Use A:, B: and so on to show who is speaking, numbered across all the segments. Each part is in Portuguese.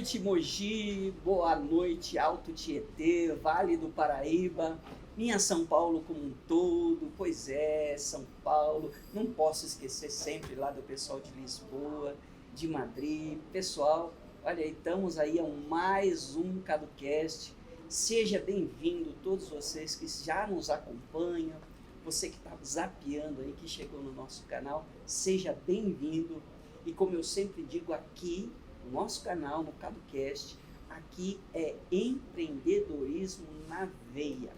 A: noite, Mogi, boa noite, Alto Tietê, Vale do Paraíba, minha São Paulo como um todo, pois é, São Paulo, não posso esquecer sempre lá do pessoal de Lisboa, de Madrid, pessoal, olha aí, estamos aí a mais um CadoCast, seja bem-vindo todos vocês que já nos acompanham, você que está zapeando aí, que chegou no nosso canal, seja bem-vindo, e como eu sempre digo aqui, no nosso canal, no CadoCast, aqui é empreendedorismo na veia.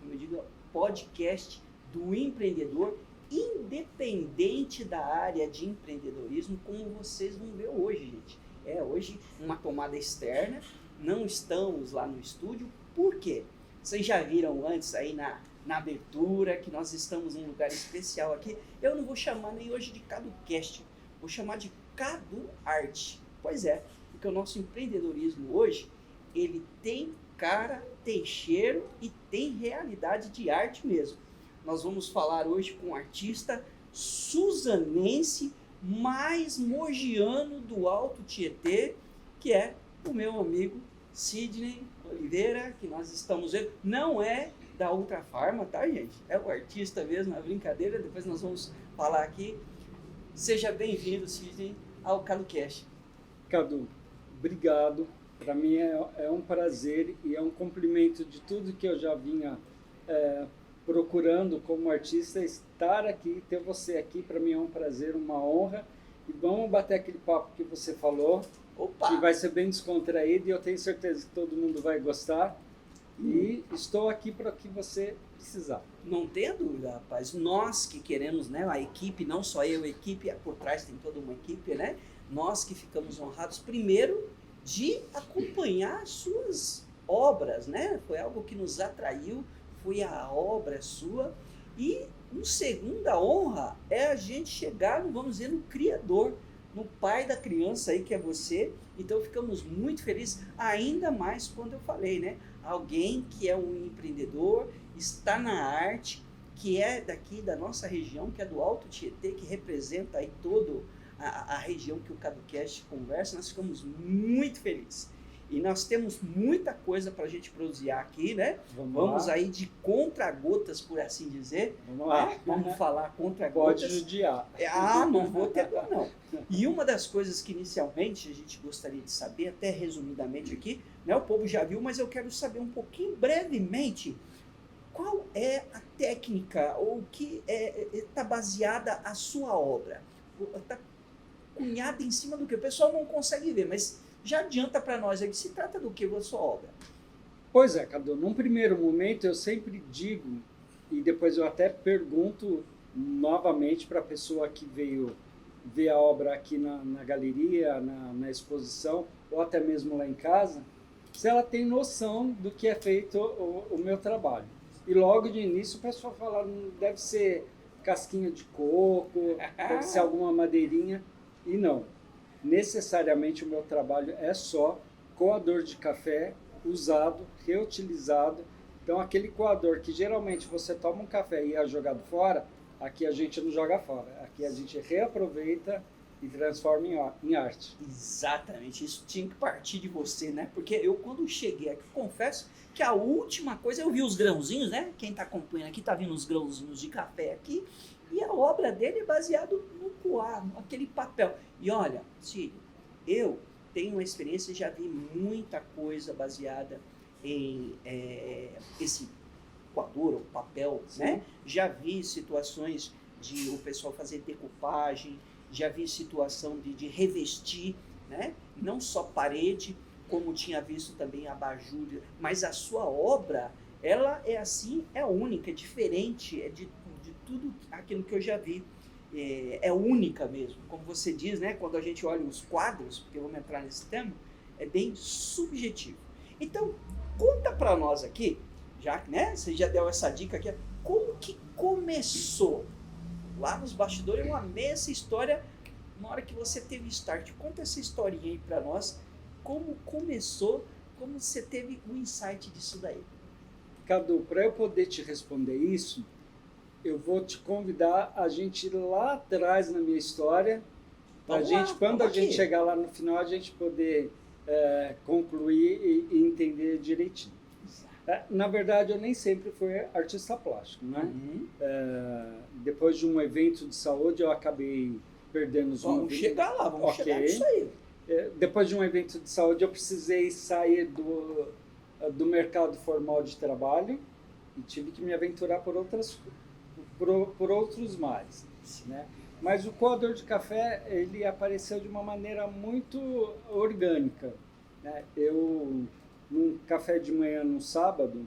A: Como eu digo, podcast do empreendedor, independente da área de empreendedorismo, como vocês vão ver hoje, gente. Hoje uma tomada externa, não estamos lá no estúdio, por quê? Vocês já viram antes aí na abertura que nós estamos em um lugar especial aqui. Eu não vou chamar nem hoje de CadoCast, vou chamar de CadoArt. Pois é, porque o nosso empreendedorismo hoje, ele tem cara, tem cheiro e tem realidade de arte mesmo. Nós vamos falar hoje com um artista suzanense, mais mogiano do Alto Tietê, que é o meu amigo Sidney Oliveira, que nós estamos vendo. Não é da Ultra Farma, tá, gente? É o artista mesmo, é brincadeira. Depois nós vamos falar aqui. Seja bem-vindo, Sidney, ao CadoCast.
B: Cadu, obrigado. Para mim é um prazer e é um cumprimento de tudo que eu já vinha procurando como artista. Estar aqui, ter você aqui, para mim é um prazer, uma honra. E vamos bater aquele papo que você falou,
A: Opa!
B: que vai ser bem descontraído e eu tenho certeza que todo mundo vai gostar. E estou aqui para o que você precisar.
A: Não tenha dúvida, rapaz. Nós que queremos, né, a equipe, não só eu, a equipe, por trás tem toda uma equipe, né? Nós que ficamos honrados, primeiro, de acompanhar suas obras, né? Foi algo que nos atraiu, foi a obra sua. E uma segunda honra é a gente chegar, vamos dizer, no criador, no pai da criança aí, que é você. Então ficamos muito felizes, ainda mais quando eu falei, né? Alguém que é um empreendedor, está na arte, que é daqui da nossa região, que é do Alto Tietê, que representa aí toda a região que o CadoCast conversa. Nós ficamos muito felizes. E nós temos muita coisa para a gente prosear aqui, né? Vamos aí de contra-gotas, por assim dizer.
B: Vamos lá.
A: Né? Vamos falar contra-gotas.
B: Pode judiar.
A: Não vou ter dor, não. E uma das coisas que inicialmente a gente gostaria de saber, até resumidamente aqui, né? O povo já viu, mas eu quero saber um pouquinho, brevemente, qual é a técnica ou o que está baseada a sua obra? Está cunhada em cima do que? O pessoal não consegue ver, mas já adianta para nós aí que se trata do que a sua obra?
B: Pois é, Cadu, num primeiro momento eu sempre digo, e depois eu até pergunto novamente para a pessoa que veio ver a obra aqui na galeria, na exposição, ou até mesmo lá em casa, se ela tem noção do que é feito o meu trabalho. E logo de início o pessoal fala, deve ser casquinha de coco, deve ser alguma madeirinha, e não. Necessariamente o meu trabalho é só coador de café usado, reutilizado. Então aquele coador que geralmente você toma um café e é jogado fora, aqui a gente não joga fora, aqui a gente reaproveita e transforma em arte.
A: Exatamente, isso tinha que partir de você, né? Porque eu quando cheguei aqui, confesso que a última coisa, eu vi os grãozinhos, né? Quem está acompanhando aqui está vendo os grãozinhos de café aqui, e a obra dele é baseada no coar, aquele papel. E olha, Círio, eu tenho uma experiência, já vi muita coisa baseada em esse coador ou papel, sim, né? Já vi situações de o pessoal fazer decupagem, já vi situação de revestir, né? Não só parede, como tinha visto também abajur, mas a sua obra, ela é assim, é única, é diferente, é de tudo aquilo que eu já vi. É única mesmo, como você diz, né? Quando a gente olha os quadros, porque vamos entrar nesse tema, é bem subjetivo. Então, conta para nós aqui, já que, né, você já deu essa dica aqui, como que começou? Lá nos bastidores eu amei essa história, na hora que você teve start. Conta essa historinha aí para nós, como começou, como você teve o insight disso daí.
B: Cadu, para eu poder te responder isso, eu vou te convidar a gente ir lá atrás na minha história, pra gente, quando a gente chegar lá no final, a gente poder concluir e entender direitinho. Na verdade, eu nem sempre fui artista plástico, né?
A: Uhum.
B: Depois de um evento de saúde, eu acabei perdendo os
A: Vamos chegar lá, vamos chegar nisso aí.
B: Depois de um evento de saúde, eu precisei sair do mercado formal de trabalho e tive que me aventurar por outros mares, né? Mas o coador de café, ele apareceu de uma maneira muito orgânica, né? Eu, num café de manhã no sábado,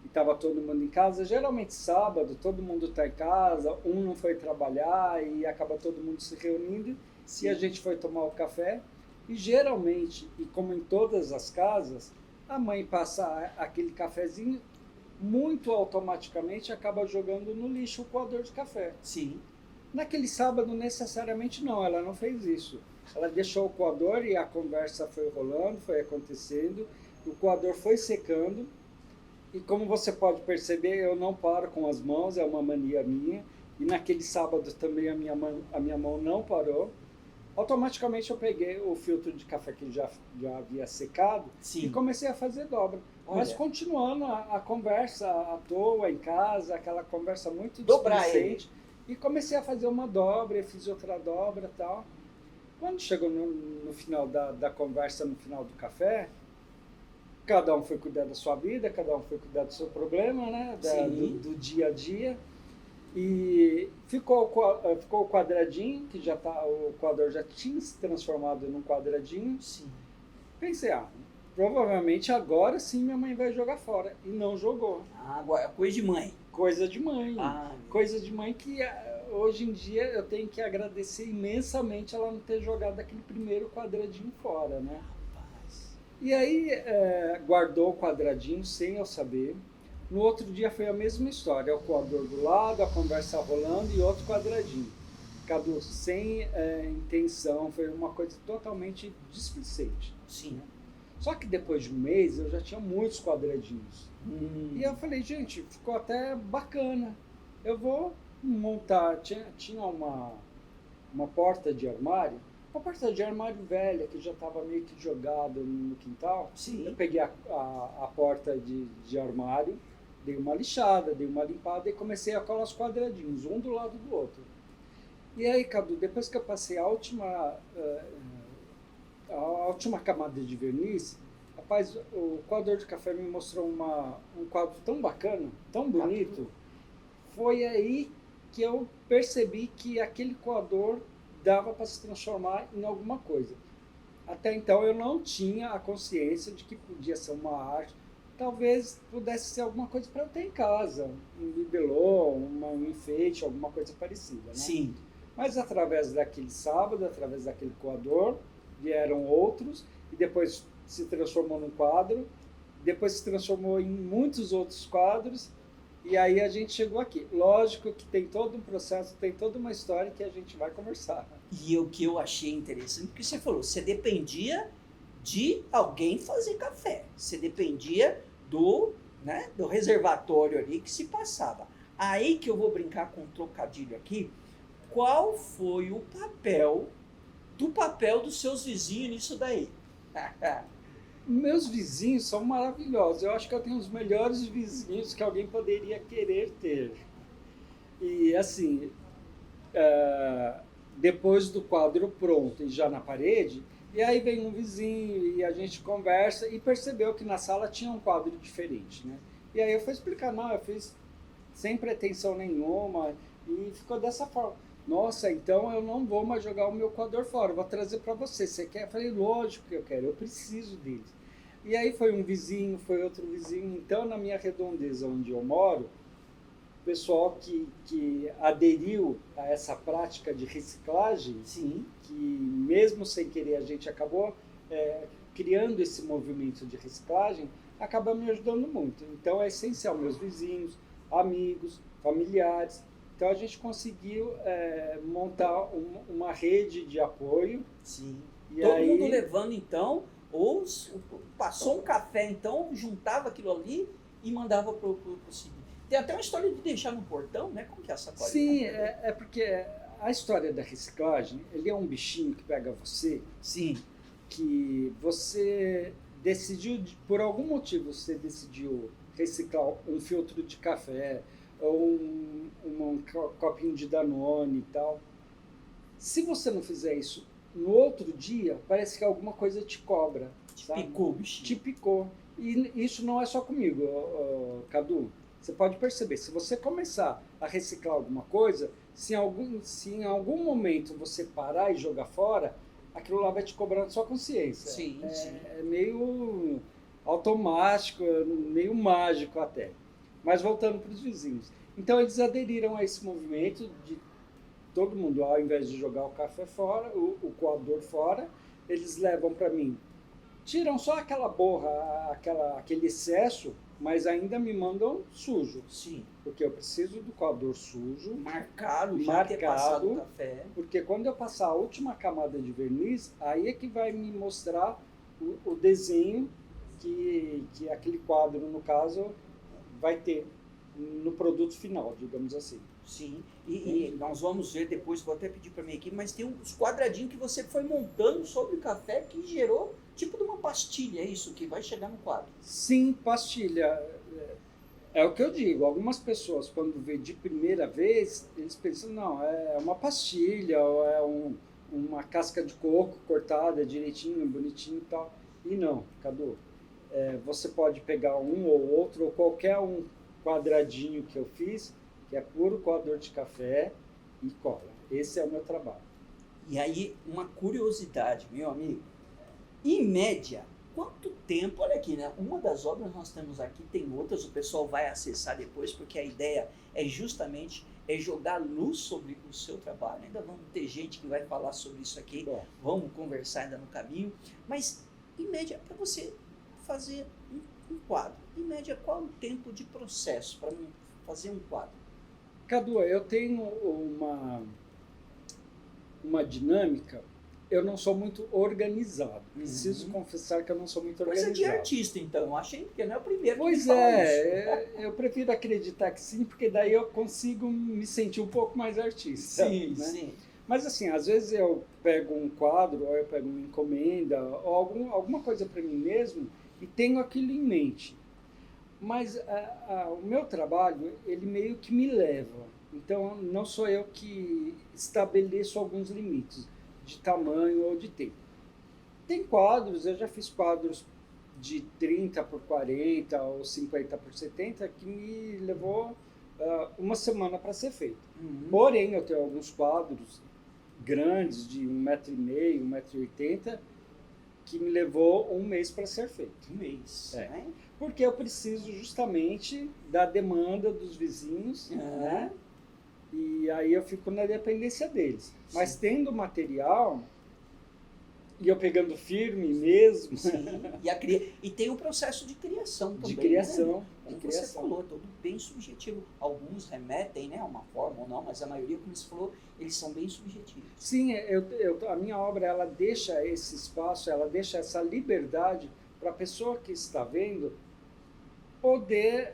B: e estava todo mundo em casa, geralmente sábado, todo mundo está em casa, um não foi trabalhar e acaba todo mundo se reunindo, e a gente foi tomar o café, e geralmente, e como em todas as casas, a mãe passa aquele cafezinho, muito automaticamente acaba jogando no lixo o coador de café.
A: Sim.
B: Naquele sábado, necessariamente não, ela não fez isso. Ela deixou o coador e a conversa foi rolando, foi acontecendo, o coador foi secando, e como você pode perceber, eu não paro com as mãos, é uma mania minha, e naquele sábado também a minha mão não parou. Automaticamente eu peguei o filtro de café que já havia secado. Sim. E comecei a fazer dobra. Olha. Mas continuando a conversa à toa, em casa, aquela conversa muito displicente. E comecei a fazer uma dobra, fiz outra dobra e tal. Quando chegou no final da conversa, no final do café, cada um foi cuidar da sua vida, cada um foi cuidar do seu problema, né? Do dia a dia. E ficou o quadradinho, que já o coador já tinha se transformado num quadradinho. Sim. Pensei, provavelmente agora sim minha mãe vai jogar fora. E não jogou.
A: Agora, coisa de mãe.
B: Coisa de mãe. Coisa de mãe que hoje em dia eu tenho que agradecer imensamente ela não ter jogado aquele primeiro quadradinho fora, né? E aí guardou o quadradinho sem eu saber. No outro dia foi a mesma história, o coador do lado, a conversa rolando e outro quadradinho. Cadu, sem intenção, foi uma coisa totalmente displicente.
A: Sim.
B: Né? Só que depois de um mês eu já tinha muitos quadradinhos. E eu falei, gente, ficou até bacana. Eu vou montar, tinha uma porta de armário, uma porta de armário velha que já estava meio que jogada no quintal. Sim. Eu peguei a porta de armário, dei uma lixada, dei uma limpada e comecei a colar os quadradinhos, um do lado do outro. E aí, Cadu, depois que eu passei a última camada de verniz, rapaz, o coador de café me mostrou um quadro tão bacana, tão bonito. Foi aí que eu percebi que aquele coador dava para se transformar em alguma coisa. Até então eu não tinha a consciência de que podia ser uma arte. Talvez pudesse ser alguma coisa para eu ter em casa, um bibelô, um enfeite, alguma coisa parecida, né?
A: Sim.
B: Mas através daquele sábado, através daquele coador, vieram outros, e depois se transformou num quadro, depois se transformou em muitos outros quadros, e aí a gente chegou aqui. Lógico que tem todo um processo, tem toda uma história que a gente vai conversar.
A: E o que eu achei interessante, porque você falou, você dependia de alguém fazer café, você dependia do reservatório ali que se passava. Aí que eu vou brincar com um trocadilho aqui. Qual foi o papel dos seus vizinhos nisso daí?
B: Meus vizinhos são maravilhosos. Eu acho que eu tenho os melhores vizinhos que alguém poderia querer ter. E assim, depois do quadro pronto e já na parede, e aí vem um vizinho e a gente conversa e percebeu que na sala tinha um quadro diferente, né? E aí eu fui explicar, não, eu fiz sem pretensão nenhuma e ficou dessa forma. Nossa, então eu não vou mais jogar o meu coador fora, eu vou trazer para você. Você quer? Eu falei, lógico que eu quero, eu preciso deles. E aí foi um vizinho, foi outro vizinho. Então, na minha redondeza onde eu moro, o pessoal que aderiu a essa prática de reciclagem, sim, que mesmo sem querer a gente acabou criando esse movimento de reciclagem, acaba me ajudando muito. Então, é essencial, meus vizinhos, amigos, familiares. Então a gente conseguiu montar uma rede de apoio.
A: Sim. E todo mundo levando então, passou um café então, juntava aquilo ali e mandava para o seguinte. Tem até uma história de deixar no portão, né? Como que é essa coisa?
B: Sim, porque a história da reciclagem, ele é um bichinho que pega você.
A: Sim.
B: que você decidiu, por algum motivo, você decidiu reciclar um filtro de café ou um copinho de Danone e tal. Se você não fizer isso no outro dia, parece que alguma coisa te cobra. Sabe?
A: Picou, bichinho.
B: Te picou. E isso não é só comigo, Cadu. Você pode perceber, se você começar a reciclar alguma coisa, se em algum momento você parar e jogar fora, aquilo lá vai te cobrar na sua consciência.
A: Sim, sim.
B: É meio automático, meio mágico até. Mas voltando para os vizinhos. Então eles aderiram a esse movimento de todo mundo, ao invés de jogar o café fora, o coador fora, eles levam para mim. Tiram só aquela borra, aquele excesso, mas ainda me mandam sujo.
A: Sim.
B: Porque eu preciso do coador sujo.
A: Marcado, já ter passado o café.
B: Porque quando eu passar a última camada de verniz, aí é que vai me mostrar o desenho que aquele quadro, no caso, vai ter no produto final, digamos assim.
A: Sim, e nós vamos ver depois, vou até pedir para minha equipe, mas tem os quadradinhos que você foi montando sobre o café que gerou tipo de uma pastilha, é isso que vai chegar no quadro?
B: Sim, pastilha. É o que eu digo, algumas pessoas quando vê de primeira vez, eles pensam, não, é uma pastilha, ou é uma casca de coco cortada direitinho, bonitinho e tal. E não, Cadu, você pode pegar um ou outro, ou qualquer um quadradinho que eu fiz, que é puro coador de café e cola. Esse é o meu trabalho.
A: E aí, uma curiosidade, meu amigo. Em média, quanto tempo... Olha aqui, né? Uma das obras nós temos aqui, tem outras, o pessoal vai acessar depois, porque a ideia é justamente jogar luz sobre o seu trabalho. Ainda vamos ter gente que vai falar sobre isso aqui. Bom, vamos conversar ainda no caminho. Mas, em média, para você fazer um quadro, em média, qual o tempo de processo para fazer um quadro?
B: Cadu, eu tenho uma dinâmica, eu não sou muito organizado. Preciso confessar que eu não sou muito organizado.
A: Coisa de artista, então. Eu achei que não é o primeiro que
B: pois
A: me fala
B: isso. Eu prefiro acreditar que sim, porque daí eu consigo me sentir um pouco mais artista.
A: Sim,
B: né?
A: sim.
B: Mas assim, às vezes eu pego um quadro, ou eu pego uma encomenda, ou alguma coisa para mim mesmo, e tenho aquilo em mente. Mas o meu trabalho, ele meio que me leva. Então, não sou eu que estabeleço alguns limites de tamanho ou de tempo. Tem quadros, eu já fiz quadros de 30 por 40 ou 50 por 70 que me levou uma semana para ser feito. Porém, eu tenho alguns quadros grandes de 1,5 m, 1,80 m, que me levou um mês para ser feito.
A: Um mês.
B: Né? Porque eu preciso justamente da demanda dos vizinhos, né? E aí eu fico na dependência deles. Sim. Mas tendo material, e eu pegando firme mesmo...
A: Sim. E tem o processo de criação também.
B: De criação.
A: Né? Como você falou, tudo bem subjetivo. Alguns remetem, né, a uma forma ou não, mas a maioria, como você falou, eles são bem subjetivos.
B: Sim, a minha obra, ela deixa esse espaço, ela deixa essa liberdade para a pessoa que está vendo poder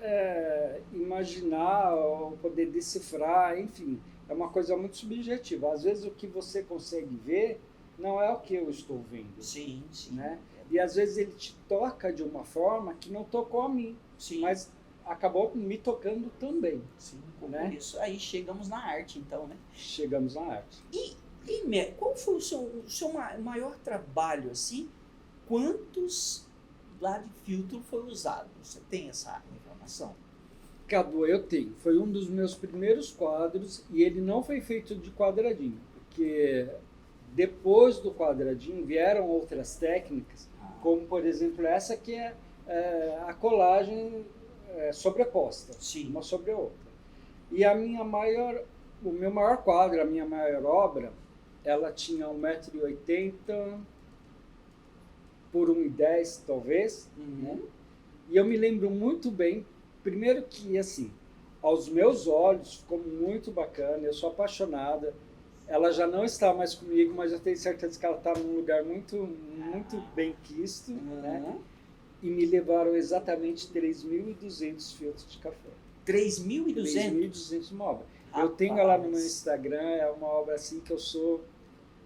B: imaginar, ou poder decifrar, enfim, é uma coisa muito subjetiva. Às vezes o que você consegue ver não é o que eu estou vendo.
A: Sim, sim.
B: Né? E às vezes ele te toca de uma forma que não tocou a mim,
A: sim,
B: mas acabou me tocando também.
A: Sim,
B: né?
A: Por isso aí chegamos na arte, então, né?
B: Chegamos na arte.
A: E qual foi o seu maior trabalho, assim? Quantos lá de filtro foi usado? Você tem essa informação?
B: Cadu, eu tenho. Foi um dos meus primeiros quadros e ele não foi feito de quadradinho, porque depois do quadradinho vieram outras técnicas, como por exemplo essa que é a colagem sobreposta,
A: sim,
B: uma sobre a outra. E o meu maior quadro, a minha maior obra, ela tinha 1,80 m por 1,10 m, talvez. Né? E eu me lembro muito bem, primeiro que, assim, aos meus olhos, ficou muito bacana, eu sou apaixonada. Ela já não está mais comigo, mas eu tenho certeza que ela está num lugar muito, muito bem quisto. Né? E me levaram exatamente 3.200 filtros de café.
A: 3.200?
B: 3.200 uma obra. Eu tenho ela no meu Instagram, é uma obra assim que eu sou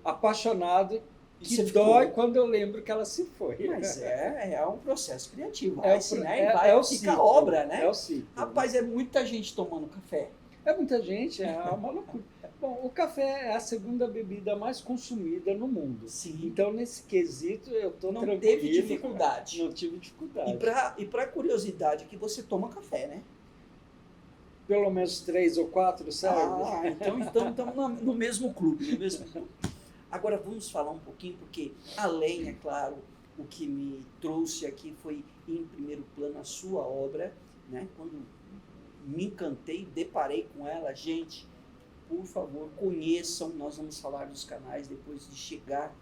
B: apaixonado
A: E
B: que
A: você ficou-
B: dói quando eu lembro que ela se foi.
A: Mas é um processo criativo.
B: É
A: Vai
B: o pro-
A: ensinar e
B: é-
A: vai,
B: é o
A: fica
B: ciclo,
A: obra, né?
B: É o ciclo.
A: Rapaz, é muita gente tomando café.
B: É muita gente, é uma loucura. Bom, o café é a segunda bebida mais consumida no mundo.
A: Sim.
B: Então, nesse quesito, eu estou
A: Não
B: tranquilo.
A: teve dificuldade.
B: Não tive dificuldade.
A: E para curiosidade, que você toma café, né?
B: Pelo menos 3 ou 4 serve.
A: Então estamos no mesmo clube, no mesmo clube. Agora vamos falar um pouquinho, porque além, é claro, o que me trouxe aqui foi em primeiro plano a sua obra, né? Quando me encantei, deparei com ela, gente, por favor, conheçam, nós vamos falar dos canais depois de chegar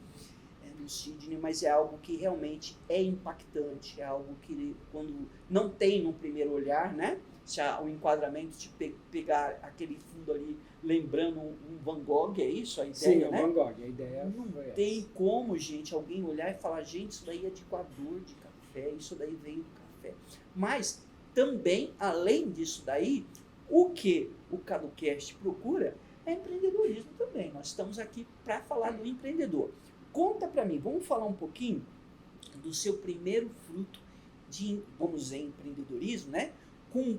A: no Sidney, mas é algo que realmente é impactante, é algo que quando não tem no primeiro olhar, né? Se o enquadramento te pegar aquele fundo ali, lembrando um Van Gogh, é isso a ideia,
B: Sim,
A: né?
B: o Van Gogh, a ideia
A: Não
B: foi
A: tem
B: essa.
A: como, gente, alguém olhar e falar, gente, isso daí é de coador de café, isso daí veio do café. Mas também, além disso daí, o que o CaduCast procura é empreendedorismo também. Nós estamos aqui para falar do empreendedor. Conta para mim, vamos falar um pouquinho do seu primeiro fruto de, vamos dizer, empreendedorismo, né? Com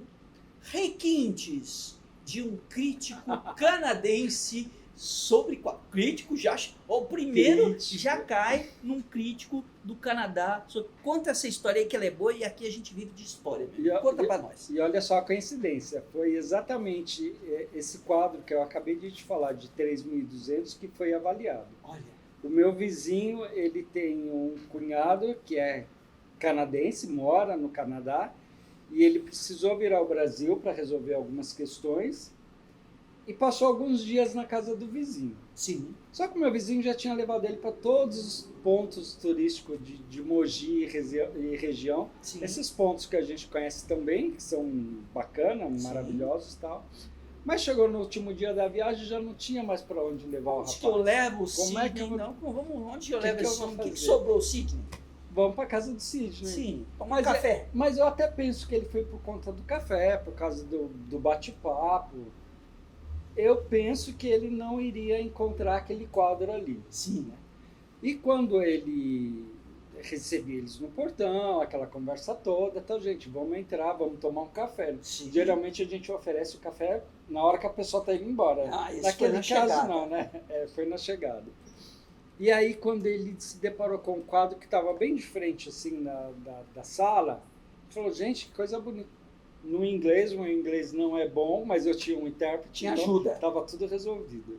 A: requintes de um crítico canadense sobre crítico já o primeiro
B: Crítico.
A: já cai num crítico do Canadá. Conta essa história aí que ela é boa e aqui a gente vive de história. Conta para nós.
B: E olha só a coincidência, foi exatamente esse quadro que eu acabei de te falar, de 3.200, que foi avaliado.
A: Olha.
B: O meu vizinho, ele tem um cunhado que é canadense, mora no Canadá, e ele precisou vir ao Brasil para resolver algumas questões e passou alguns dias na casa do vizinho.
A: Sim.
B: Só que o meu vizinho já tinha levado ele para todos os pontos turísticos de Mogi e região.
A: Sim.
B: Esses pontos que a gente conhece tão bem, que são bacanas, maravilhosos e tal. Mas chegou no último dia da viagem já não tinha mais para onde levar o rapaz.
A: Onde que eu levo o
B: Como
A: Sidney?
B: é que eu vou-
A: Onde eu levo
B: que eu
A: esse
B: vou
A: homem? O que
B: fazer?
A: sobrou o Sidney?
B: Vamos para casa do Sidney.
A: Sim, tomar café.
B: Mas eu até penso que ele foi por conta do café, por causa do bate-papo. Eu penso que ele não iria encontrar aquele quadro ali.
A: Sim.
B: E quando ele recebia eles no portão, aquela conversa toda, então, gente, vamos entrar, vamos tomar um café.
A: Sim.
B: Geralmente a gente oferece o café na hora que a pessoa está indo embora.
A: Esse
B: Naquele
A: foi na
B: caso,
A: chegada.
B: não, né? Foi na chegada. E aí, quando ele se deparou com um quadro que estava bem de frente, assim, da sala, ele falou, gente, que coisa bonita. No inglês, o inglês não é bom, mas eu tinha um intérprete,
A: Tinha
B: então
A: ajuda.
B: estava tudo resolvido.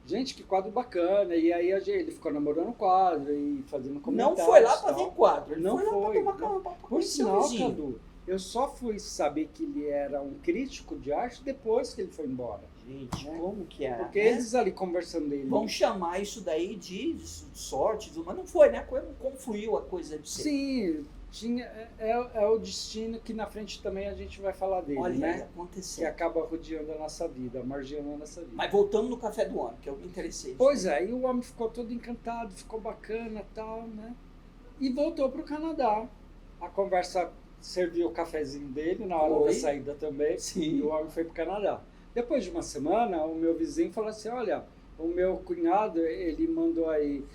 B: Gente, que quadro bacana. E aí ele ficou namorando o quadro e fazendo
A: Não
B: comentários.
A: foi lá para
B: tal.
A: ver quadro, ele
B: Não
A: foi lá para
B: foi.
A: tomar café, para
B: Por
A: conhecer o
B: sinal,
A: vizinho.
B: Cadu, eu só fui saber que ele era um crítico de arte depois que ele foi embora.
A: Gente,
B: Né?
A: como que é?
B: Porque
A: né?
B: eles ali conversando dele.
A: Vão chamar isso daí de sorte, mas não foi, né? Como fluiu a coisa de ser.
B: Sim, é o destino que na frente também a gente vai falar dele,
A: Olha aí,
B: né? Que
A: aconteceu.
B: acaba rodeando a nossa vida, margeando a nossa vida.
A: Mas voltamos no café do ano, que eu me interessei.
B: Pois é, e o homem ficou todo encantado, ficou bacana e tal, né? E voltou para o Canadá. A conversa serviu o cafezinho dele na hora
A: Foi.
B: da saída também.
A: Sim.
B: E o homem foi para o Canadá. Depois de uma semana, o meu vizinho falou assim, olha, o meu cunhado, ele mandou aí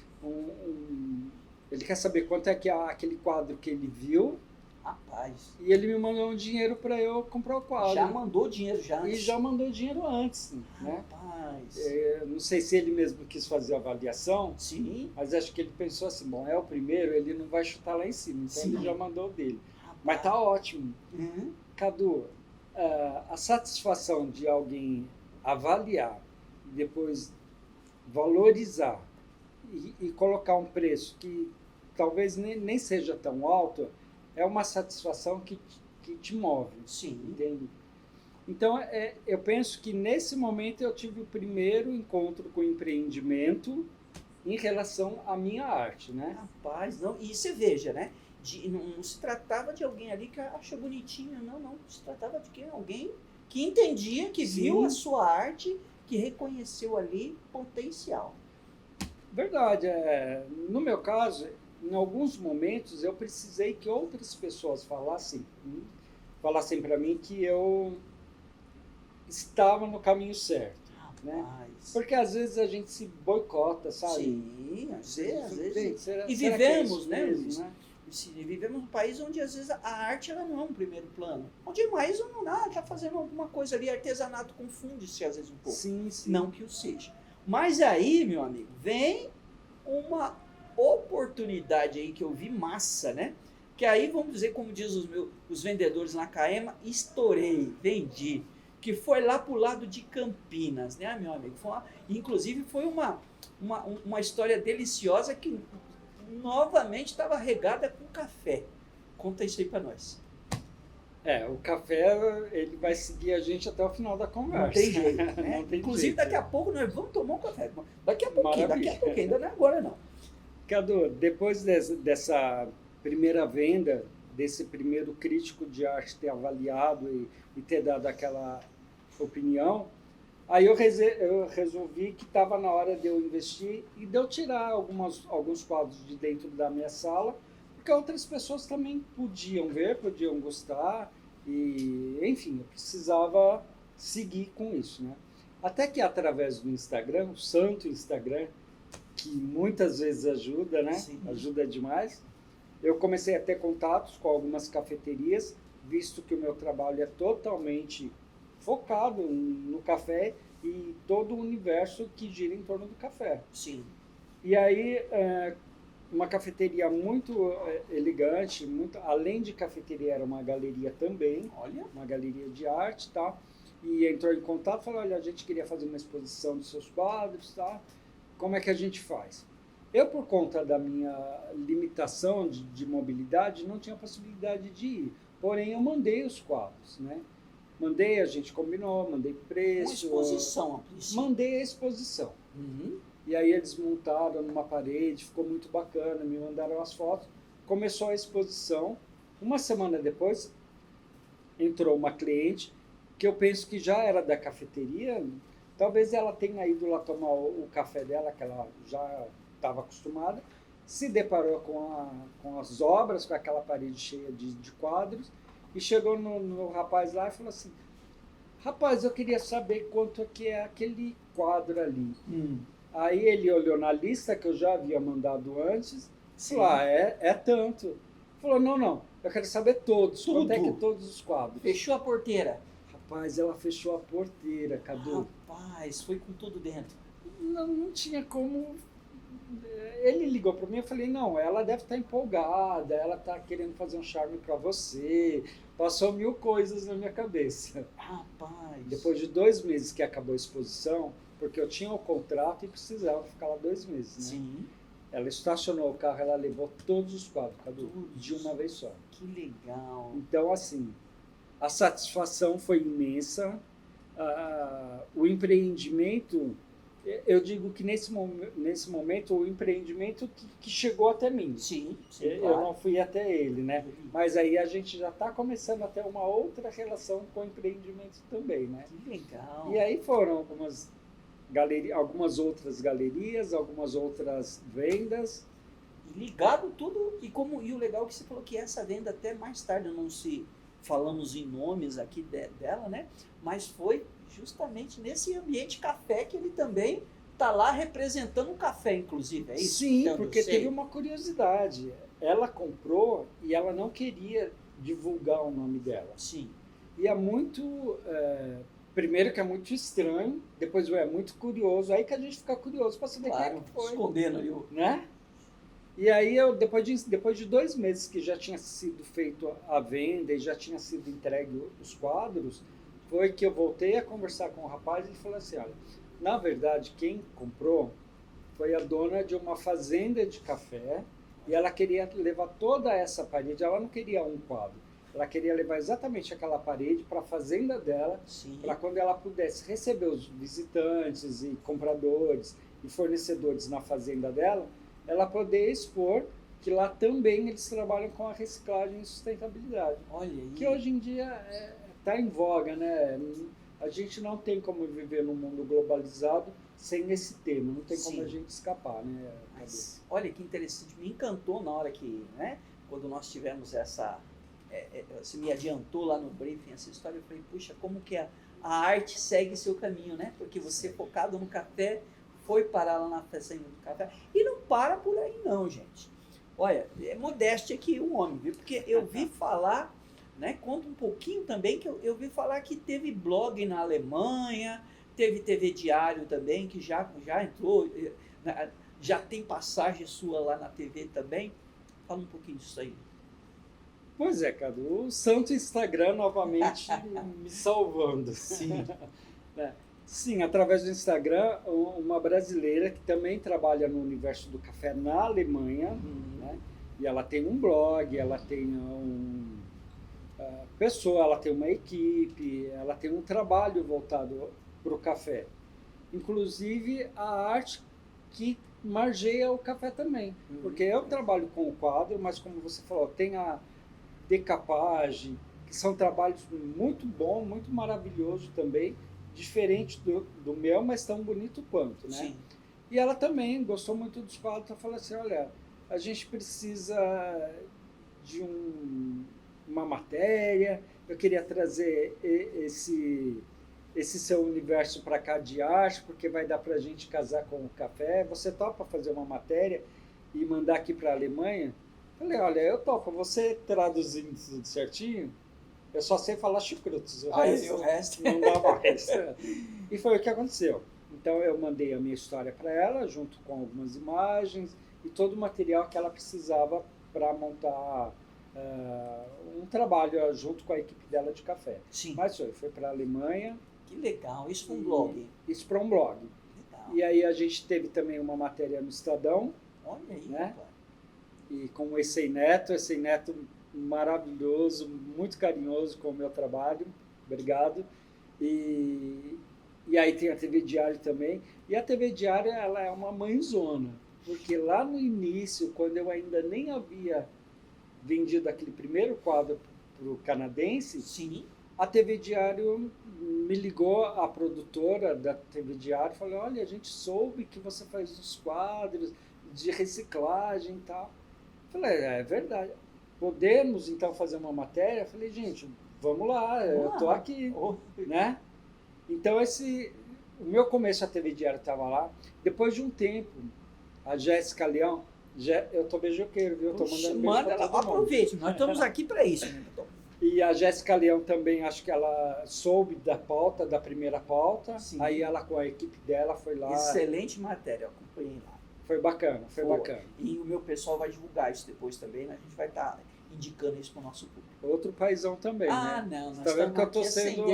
B: ele quer saber quanto é que é aquele quadro que ele viu
A: Rapaz,
B: e ele me mandou um dinheiro para eu comprar o quadro.
A: já mandou dinheiro já
B: E
A: antes.
B: já mandou dinheiro antes, né?
A: Rapaz.
B: Não sei se ele mesmo quis fazer a avaliação,
A: Sim.
B: mas acho que ele pensou assim, bom, é o primeiro, ele não vai chutar lá em cima, então
A: Sim.
B: ele já mandou o dele.
A: Rapaz.
B: Mas tá ótimo.
A: Uhum.
B: Cadu, a satisfação de alguém avaliar, depois valorizar e colocar um preço que talvez nem seja tão alto, é uma satisfação que te move,
A: Sim.
B: entende? Então, eu penso que nesse momento eu tive o primeiro encontro com o empreendimento em relação à minha arte, né?
A: Rapaz, não. E você veja, né? Não se tratava de alguém ali que acha bonitinho, não. Se tratava de alguém que entendia, que
B: Sim.
A: viu a sua arte, que reconheceu ali potencial.
B: Verdade. No meu caso, em alguns momentos, eu precisei que outras pessoas falassem para mim que eu estava no caminho certo. né?
A: Mas...
B: Porque às vezes a gente se boicota, sabe?
A: Sim, às vezes.
B: Gente, será
A: E
B: será que é
A: vivemos,
B: isso
A: né,
B: mesmo,
A: Luiz?
B: né?
A: Vivemos num país onde às vezes a arte ela não é um primeiro plano. Onde mais um está fazendo alguma coisa ali, artesanato confunde-se às vezes um pouco.
B: Sim, sim.
A: Não que o seja. Mas aí, meu amigo, vem uma oportunidade aí que eu vi massa, né? Que aí, vamos dizer, como diz os vendedores na Caema, estourei, vendi. Que foi lá pro lado de Campinas, né, meu amigo? Inclusive foi uma história deliciosa que novamente estava regada com café. Conta isso aí para nós.
B: O café, ele vai seguir a gente até o final da conversa.
A: Não tem jeito, né?
B: Não tem
A: Inclusive,
B: jeito.
A: daqui a pouco nós vamos tomar um café. Daqui a pouquinho, ainda não é agora não.
B: Cadu, depois dessa primeira venda, desse primeiro crítico de arte ter avaliado e ter dado aquela opinião, aí eu resolvi que estava na hora de eu investir e de eu tirar alguns quadros de dentro da minha sala, porque outras pessoas também podiam ver, podiam gostar, e enfim, eu precisava seguir com isso, né? Até que através do Instagram, o santo Instagram, que muitas vezes ajuda, né?
A: Sim.
B: Ajuda demais. Eu comecei a ter contatos com algumas cafeterias, visto que o meu trabalho é totalmente focado no café e todo o universo que gira em torno do café.
A: Sim.
B: E aí, uma cafeteria muito elegante, além de cafeteria, era uma galeria também.
A: Olha.
B: Uma galeria de arte e tal. E entrou em contato e falou, olha, a gente queria fazer uma exposição dos seus quadros, tá? Como é que a gente faz? Eu, por conta da minha limitação de mobilidade, não tinha possibilidade de ir. Porém, eu mandei os quadros, né? Mandei, a gente combinou, mandei preço.
A: Uma exposição, a princípio.
B: Mandei a exposição.
A: Uhum.
B: E aí eles montaram numa parede, ficou muito bacana, me mandaram as fotos. Começou a exposição. Uma semana depois, entrou uma cliente, que eu penso que já era da cafeteria. Talvez ela tenha ido lá tomar o café dela, que ela já estava acostumada, se deparou com as obras, com aquela parede cheia de quadros, e chegou no rapaz lá e falou assim, rapaz, eu queria saber quanto que é aquele quadro ali. Aí ele olhou na lista que eu já havia mandado antes, falou, é tanto. Falou, não, eu quero saber todos, quanto é que todos os quadros.
A: Fechou a porteira.
B: Rapaz, ela fechou a porteira, Cadu.
A: Rapaz, foi com tudo dentro.
B: Não tinha como. Ele ligou para mim e eu falei, não, ela deve estar empolgada, ela está querendo fazer um charme para você. Passou 1000 coisas na minha cabeça.
A: Rapaz.
B: Depois de 2 meses que acabou a exposição, porque eu tinha o contrato e precisava ficar lá 2 meses, né?
A: Sim.
B: Ela estacionou o carro, ela levou todos os quadros, Cadu, de uma vez só.
A: Que legal.
B: Então, assim, a satisfação foi imensa. O empreendimento, eu digo que nesse momento o empreendimento que chegou até mim.
A: Sim,
B: Eu
A: claro.
B: não fui até ele, né? Mas aí a gente já está começando a ter uma outra relação com o empreendimento também, né?
A: Que legal.
B: E aí foram algumas outras galerias, algumas outras vendas.
A: E ligado tudo, e o legal é que você falou que essa venda até mais tarde, não se falamos em nomes aqui dela, né? Mas foi justamente nesse ambiente café que ele também está lá representando o café, inclusive, é isso?
B: Sim,
A: Então,
B: porque teve uma curiosidade. Ela comprou e ela não queria divulgar o nome dela.
A: Sim.
B: E é muito... primeiro que é muito estranho, depois é muito curioso. Aí que a gente fica curioso para saber quem é que foi.
A: Escondendo ali o...
B: Né? E aí, depois de 2 meses que já tinha sido feito a venda e já tinha sido entregue os quadros, foi que eu voltei a conversar com o rapaz e ele falou assim, olha, na verdade, quem comprou foi a dona de uma fazenda de café e ela queria levar toda essa parede, ela não queria um quadro, ela queria levar exatamente aquela parede para a fazenda dela, para quando ela pudesse receber os visitantes e compradores e fornecedores na fazenda dela, ela poder expor que lá também eles trabalham com a reciclagem e sustentabilidade.
A: Olha aí.
B: Que hoje em dia está em voga, né? A gente não tem como viver num mundo globalizado sem esse tema, não tem como a gente escapar, né?
A: Mas, olha que interessante, me encantou na hora que, né, quando nós tivemos essa... você me adiantou lá no briefing essa história, eu falei, puxa, como que a arte segue seu caminho, né? Porque você focado no café, foi parar lá na fazenda do café. E não para por aí não, gente. Olha, é modéstia aqui o homem, viu? Porque eu vi falar, né? Conta um pouquinho também, que eu vi falar que teve blog na Alemanha, teve TV Diário também, que já entrou, já tem passagem sua lá na TV também. Fala um pouquinho disso aí.
B: Pois é, Cadu, o santo Instagram novamente me salvando.
A: Sim.
B: Sim, através do Instagram, uma brasileira que também trabalha no universo do café na Alemanha, né? E ela tem um blog, ela tem ela tem uma equipe, ela tem um trabalho voltado para o café. Inclusive a arte que margeia o café também. Porque eu trabalho com o quadro, mas como você falou, tem a decapagem, que são trabalhos muito bons, muito maravilhosos também, diferente do meu, mas tão bonito quanto, né?
A: Sim.
B: E ela também gostou muito dos quadros, ela falou assim, olha, a gente precisa de uma matéria, eu queria trazer esse seu universo para cá de arte, porque vai dar para a gente casar com o café, você topa fazer uma matéria e mandar aqui para a Alemanha? Falei, olha, eu topo, você traduzindo tudo certinho, eu só sei falar chucrutos, o resto não dá mais. E foi o que aconteceu. Então eu mandei a minha história para ela, junto com algumas imagens e todo o material que ela precisava para montar um trabalho junto com a equipe dela de café.
A: Sim.
B: Mas foi para a Alemanha.
A: Que legal, isso para um blog.
B: Isso para um blog.
A: Legal.
B: E aí a gente teve também uma matéria no Estadão.
A: Olha aí,
B: né?
A: Rapaz.
B: E com o Essei Neto maravilhoso, muito carinhoso com o meu trabalho, obrigado. E aí tem a TV Diário também. E a TV Diário, ela é uma mãezona, porque lá no início, quando eu ainda nem havia vendido aquele primeiro quadro para o canadense,
A: Sim.
B: a TV Diário me ligou, a produtora da TV Diário, falou, olha, a gente soube que você faz uns quadros de reciclagem e tal. Falei, é verdade. Podemos, então, fazer uma matéria? Falei, gente, vamos lá, eu estou aqui, né? Então, o meu começo a TV Diário estava lá. Depois de um tempo, a Jéssica Leão, eu estou beijoqueiro, viu? Eu estou mandando beijo para todo mundo.
A: Aproveite, nós estamos aqui para isso, né, doutor?
B: E a Jéssica Leão também, acho que ela soube da pauta, da primeira pauta.
A: Sim.
B: Aí ela, com a equipe dela, foi lá.
A: Excelente matéria, eu acompanhei lá.
B: Foi bacana, foi bacana.
A: E o meu pessoal vai divulgar isso depois também, né? A gente vai estar indicando isso para o nosso público.
B: Outro paizão também, né?
A: Não, nós
B: tá vendo que eu tô
A: sendo...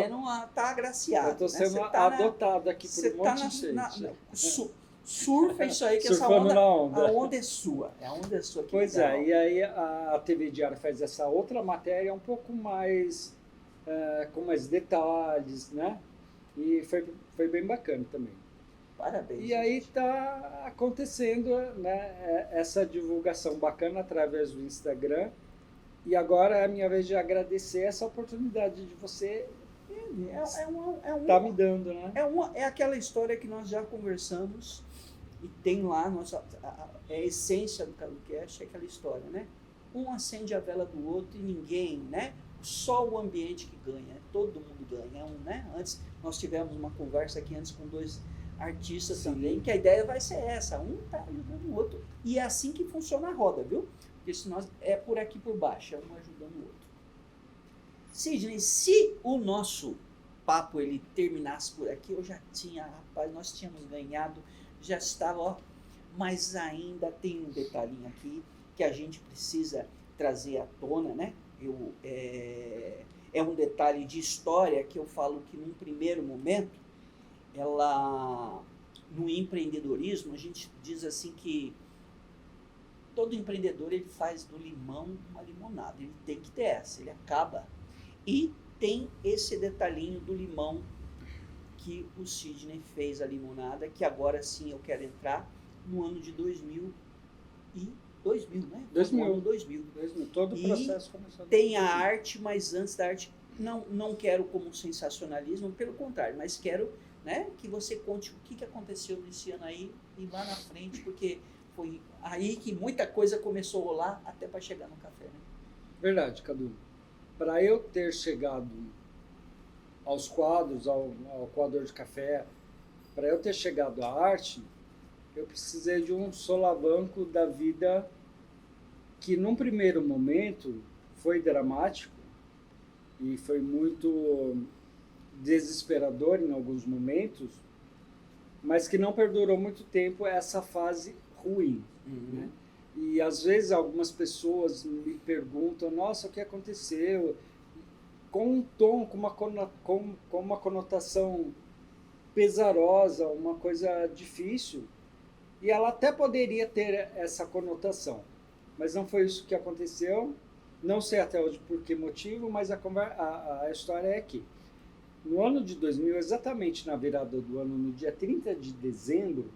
A: tá agraciado.
B: Eu estou sendo adotado aqui por um monte de gente.
A: Surfa isso aí, que essa onda, a onda é sua. A onda é sua.
B: Pois é, e aí a TV Diário faz essa outra matéria um pouco mais, com mais detalhes, né? E foi bem bacana também.
A: Parabéns.
B: E aí está acontecendo, né, essa divulgação bacana através do Instagram. E agora é a minha vez de agradecer essa oportunidade de você tá me dando, né?
A: É aquela história que nós já conversamos e tem lá a essência do CaduCast, é aquela história, né? Um acende a vela do outro e ninguém, né? Só o ambiente que ganha, todo mundo ganha, né? Antes nós tivemos uma conversa aqui antes com dois artistas também, que a ideia vai ser essa, um tá ajudando o outro. E é assim que funciona a roda, viu? Porque se nós é por aqui por baixo, é um ajudando o outro. Sidney, se o nosso papo ele terminasse por aqui, eu já tinha, rapaz, nós tínhamos ganhado, já estava, ó, mas ainda tem um detalhinho aqui que a gente precisa trazer à tona, né? É um detalhe de história que eu falo que num primeiro momento, no empreendedorismo, a gente diz assim que todo empreendedor ele faz do limão uma limonada, ele tem que ter essa, ele acaba. E tem esse detalhinho do limão que o Sidney fez a limonada, que agora sim eu quero entrar no ano de 2000, né? 2000.
B: Todo o processo começou.
A: Tem a arte, mas antes da arte, não quero como sensacionalismo, pelo contrário, mas quero, né, que você conte o que aconteceu nesse ano aí e lá na frente, porque foi aí que muita coisa começou a rolar até para chegar no café, né?
B: Verdade, Cadu. Para eu ter chegado aos quadros, ao coador de café, para eu ter chegado à arte, eu precisei de um solavanco da vida que, num primeiro momento, foi dramático e foi muito desesperador em alguns momentos, mas que não perdurou muito tempo essa fase ruim. Né? E, às vezes, algumas pessoas me perguntam, nossa, o que aconteceu? Com um tom, com uma conotação pesarosa, uma coisa difícil, e ela até poderia ter essa conotação, mas não foi isso que aconteceu. Não sei até hoje por que motivo, mas a história é que, no ano de 2000, exatamente na virada do ano, no dia 30 de dezembro,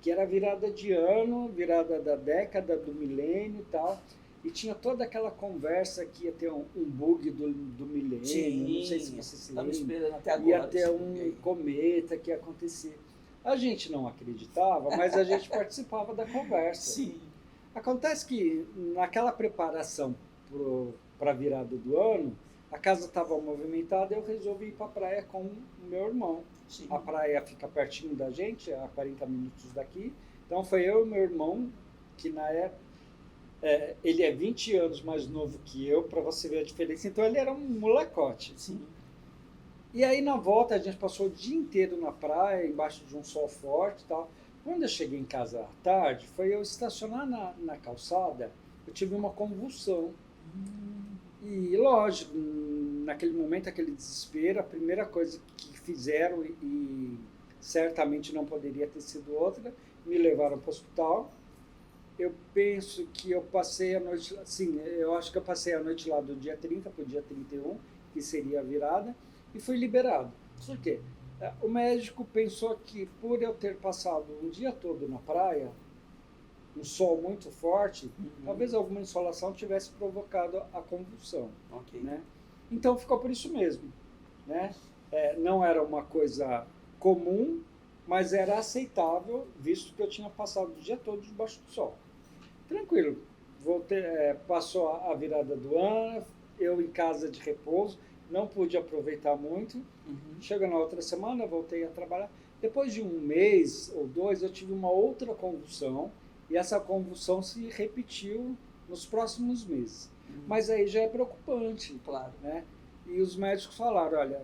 B: que era a virada de ano, virada da década, do milênio e tal, e tinha toda aquela conversa que ia ter um bug do milênio,
A: Sim,
B: não sei se você se
A: estamos
B: lembra,
A: esperando até agora.
B: ia ter um cometa que ia acontecer. A gente não acreditava, mas a gente participava da conversa.
A: Sim.
B: Acontece que, naquela preparação para a virada do ano, a casa estava movimentada e eu resolvi ir para a praia com o meu irmão.
A: Sim.
B: A praia fica pertinho da gente, a 40 minutos daqui. Então foi eu e meu irmão, que na época, ele é 20 anos mais novo que eu, para você ver a diferença. Então ele era um molecote.
A: Sim.
B: E aí na volta a gente passou o dia inteiro na praia, embaixo de um sol forte e tal. Quando eu cheguei em casa à tarde, foi eu estacionar na calçada, eu tive uma convulsão. E lógico, naquele momento, aquele desespero, a primeira coisa que fizeram, e certamente não poderia ter sido outra, me levaram para o hospital. Eu penso que eu passei a noite, sim, eu acho que eu passei a noite lá do dia 30 para o dia 31, que seria a virada, e fui liberado. Por quê? O médico pensou que, por eu ter passado um dia todo na praia, um sol muito forte, talvez alguma insolação tivesse provocado a convulsão.
A: Okay.
B: Né? Então ficou por isso mesmo. Né? Não era uma coisa comum, mas era aceitável, visto que eu tinha passado o dia todo debaixo do sol. Tranquilo. Passou a virada do ano, eu em casa de repouso, não pude aproveitar muito. Chega na outra semana, voltei a trabalhar. Depois de um mês ou dois, eu tive uma outra convulsão, e essa convulsão se repetiu nos próximos meses. Mas aí já é preocupante.
A: Claro.
B: Né? E os médicos falaram, olha,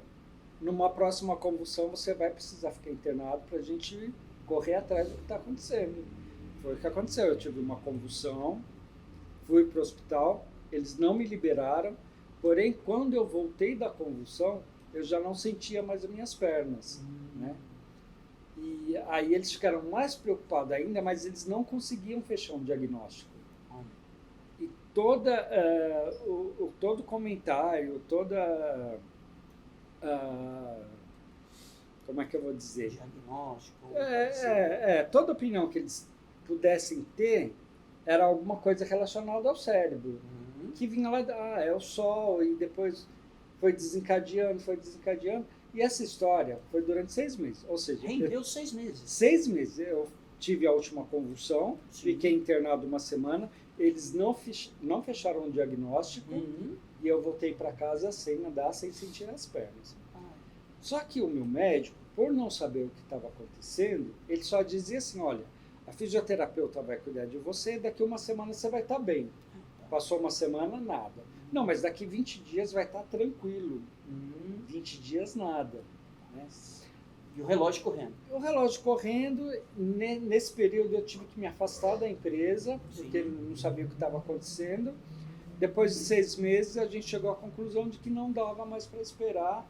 B: numa próxima convulsão você vai precisar ficar internado para a gente correr atrás do que está acontecendo. Foi o que aconteceu. Eu tive uma convulsão, fui para o hospital, eles não me liberaram, porém, quando eu voltei da convulsão, eu já não sentia mais as minhas pernas. Né? E aí eles ficaram mais preocupados ainda, mas eles não conseguiam fechar um diagnóstico. E todo comentário, como é que eu vou dizer?
A: Diagnóstico.
B: Toda opinião que eles pudessem ter era alguma coisa relacionada ao cérebro. Que vinha lá, é o sol, e depois foi desencadeando. E essa história foi durante 6 meses. Ou seja,
A: Rendeu 6 meses.
B: 6 meses. Eu tive a última convulsão,
A: Sim.
B: Fiquei internado uma semana, eles não fecharam o diagnóstico, e eu voltei para casa sem andar, sem sentir as pernas. Só que o meu médico, por não saber o que estava acontecendo, ele só dizia assim, olha, a fisioterapeuta vai cuidar de você, daqui uma semana você vai estar bem. Passou uma semana, nada. Não, mas daqui 20 dias vai estar tranquilo. 20 dias, nada. Né?
A: E o relógio correndo.
B: O relógio correndo, nesse período eu tive que me afastar da empresa, porque não sabia o que estava acontecendo. Depois de 6 meses, a gente chegou à conclusão de que não dava mais para esperar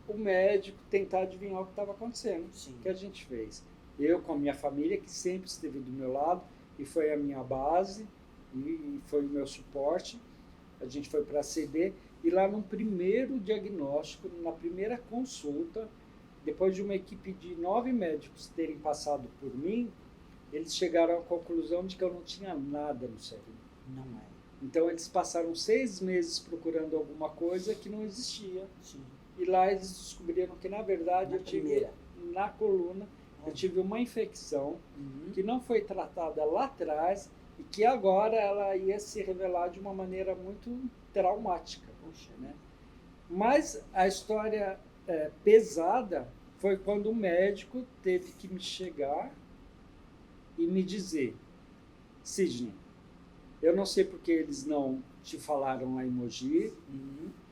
B: o médico tentar adivinhar o que estava acontecendo.
A: Sim.
B: O que a gente fez? Eu, com a minha família, que sempre esteve do meu lado, e foi a minha base, e foi o meu suporte, a gente foi para a CD, e lá no primeiro diagnóstico, na primeira consulta, depois de uma equipe de 9 médicos terem passado por mim, eles chegaram à conclusão de que eu não tinha nada no cérebro.
A: Não é.
B: Então eles passaram 6 meses procurando alguma coisa que não existia.
A: Sim.
B: E lá eles descobriram que, na verdade, tive na coluna, eu tive uma infecção que não foi tratada lá atrás e que agora ela ia se revelar de uma maneira muito traumática.
A: Poxa.
B: Né? Mas a história pesada foi quando o médico teve que me chegar e me dizer: Sidney, eu não sei porque eles não te falaram lá em Mogi,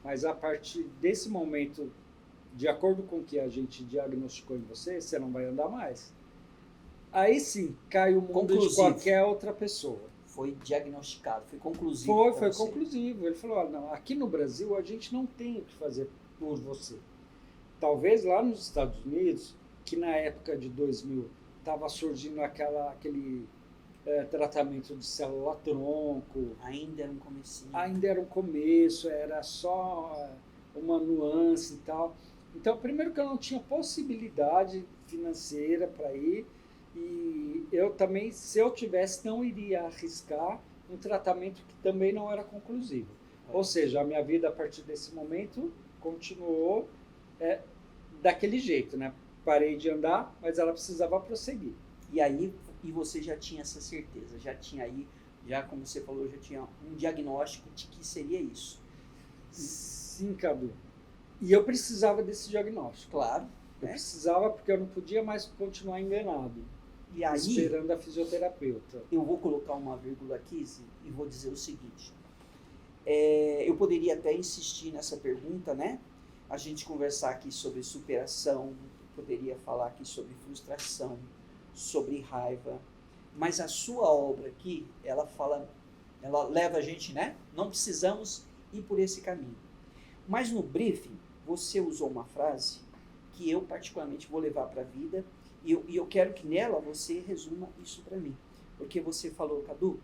B: mas a partir desse momento, de acordo com o que a gente diagnosticou em você, você não vai andar mais. Aí sim, cai o mundo de qualquer outra pessoa.
A: Foi diagnosticado, foi conclusivo.
B: Foi conclusivo. Ele falou: não, aqui no Brasil a gente não tem o que fazer por você. Talvez lá nos Estados Unidos, que na época de 2000 estava surgindo aquele tratamento de célula-tronco.
A: Ainda era um comecinho.
B: Ainda era um começo, era só uma nuance e tal. Então, primeiro que eu não tinha possibilidade financeira para ir, e eu também, se eu tivesse, não iria arriscar um tratamento que também não era conclusivo. Ou seja, a minha vida a partir desse momento continuou daquele jeito, né? Parei de andar, mas ela precisava prosseguir.
A: E aí, você já tinha essa certeza, já tinha aí, já como você falou, já tinha um diagnóstico de que seria isso.
B: Sim, Cadu. E eu precisava desse diagnóstico.
A: Claro.
B: Eu precisava, porque eu não podia mais continuar enganado.
A: E aí,
B: esperando a fisioterapeuta.
A: Eu vou colocar uma vírgula aqui e vou dizer o seguinte. Eu poderia até insistir nessa pergunta, né? A gente conversar aqui sobre superação, poderia falar aqui sobre frustração, sobre raiva, mas a sua obra aqui, ela leva a gente, né? Não precisamos ir por esse caminho. Mas no briefing, você usou uma frase que eu particularmente vou levar para a vida e eu quero que nela você resuma isso para mim. Porque você falou, Cadu,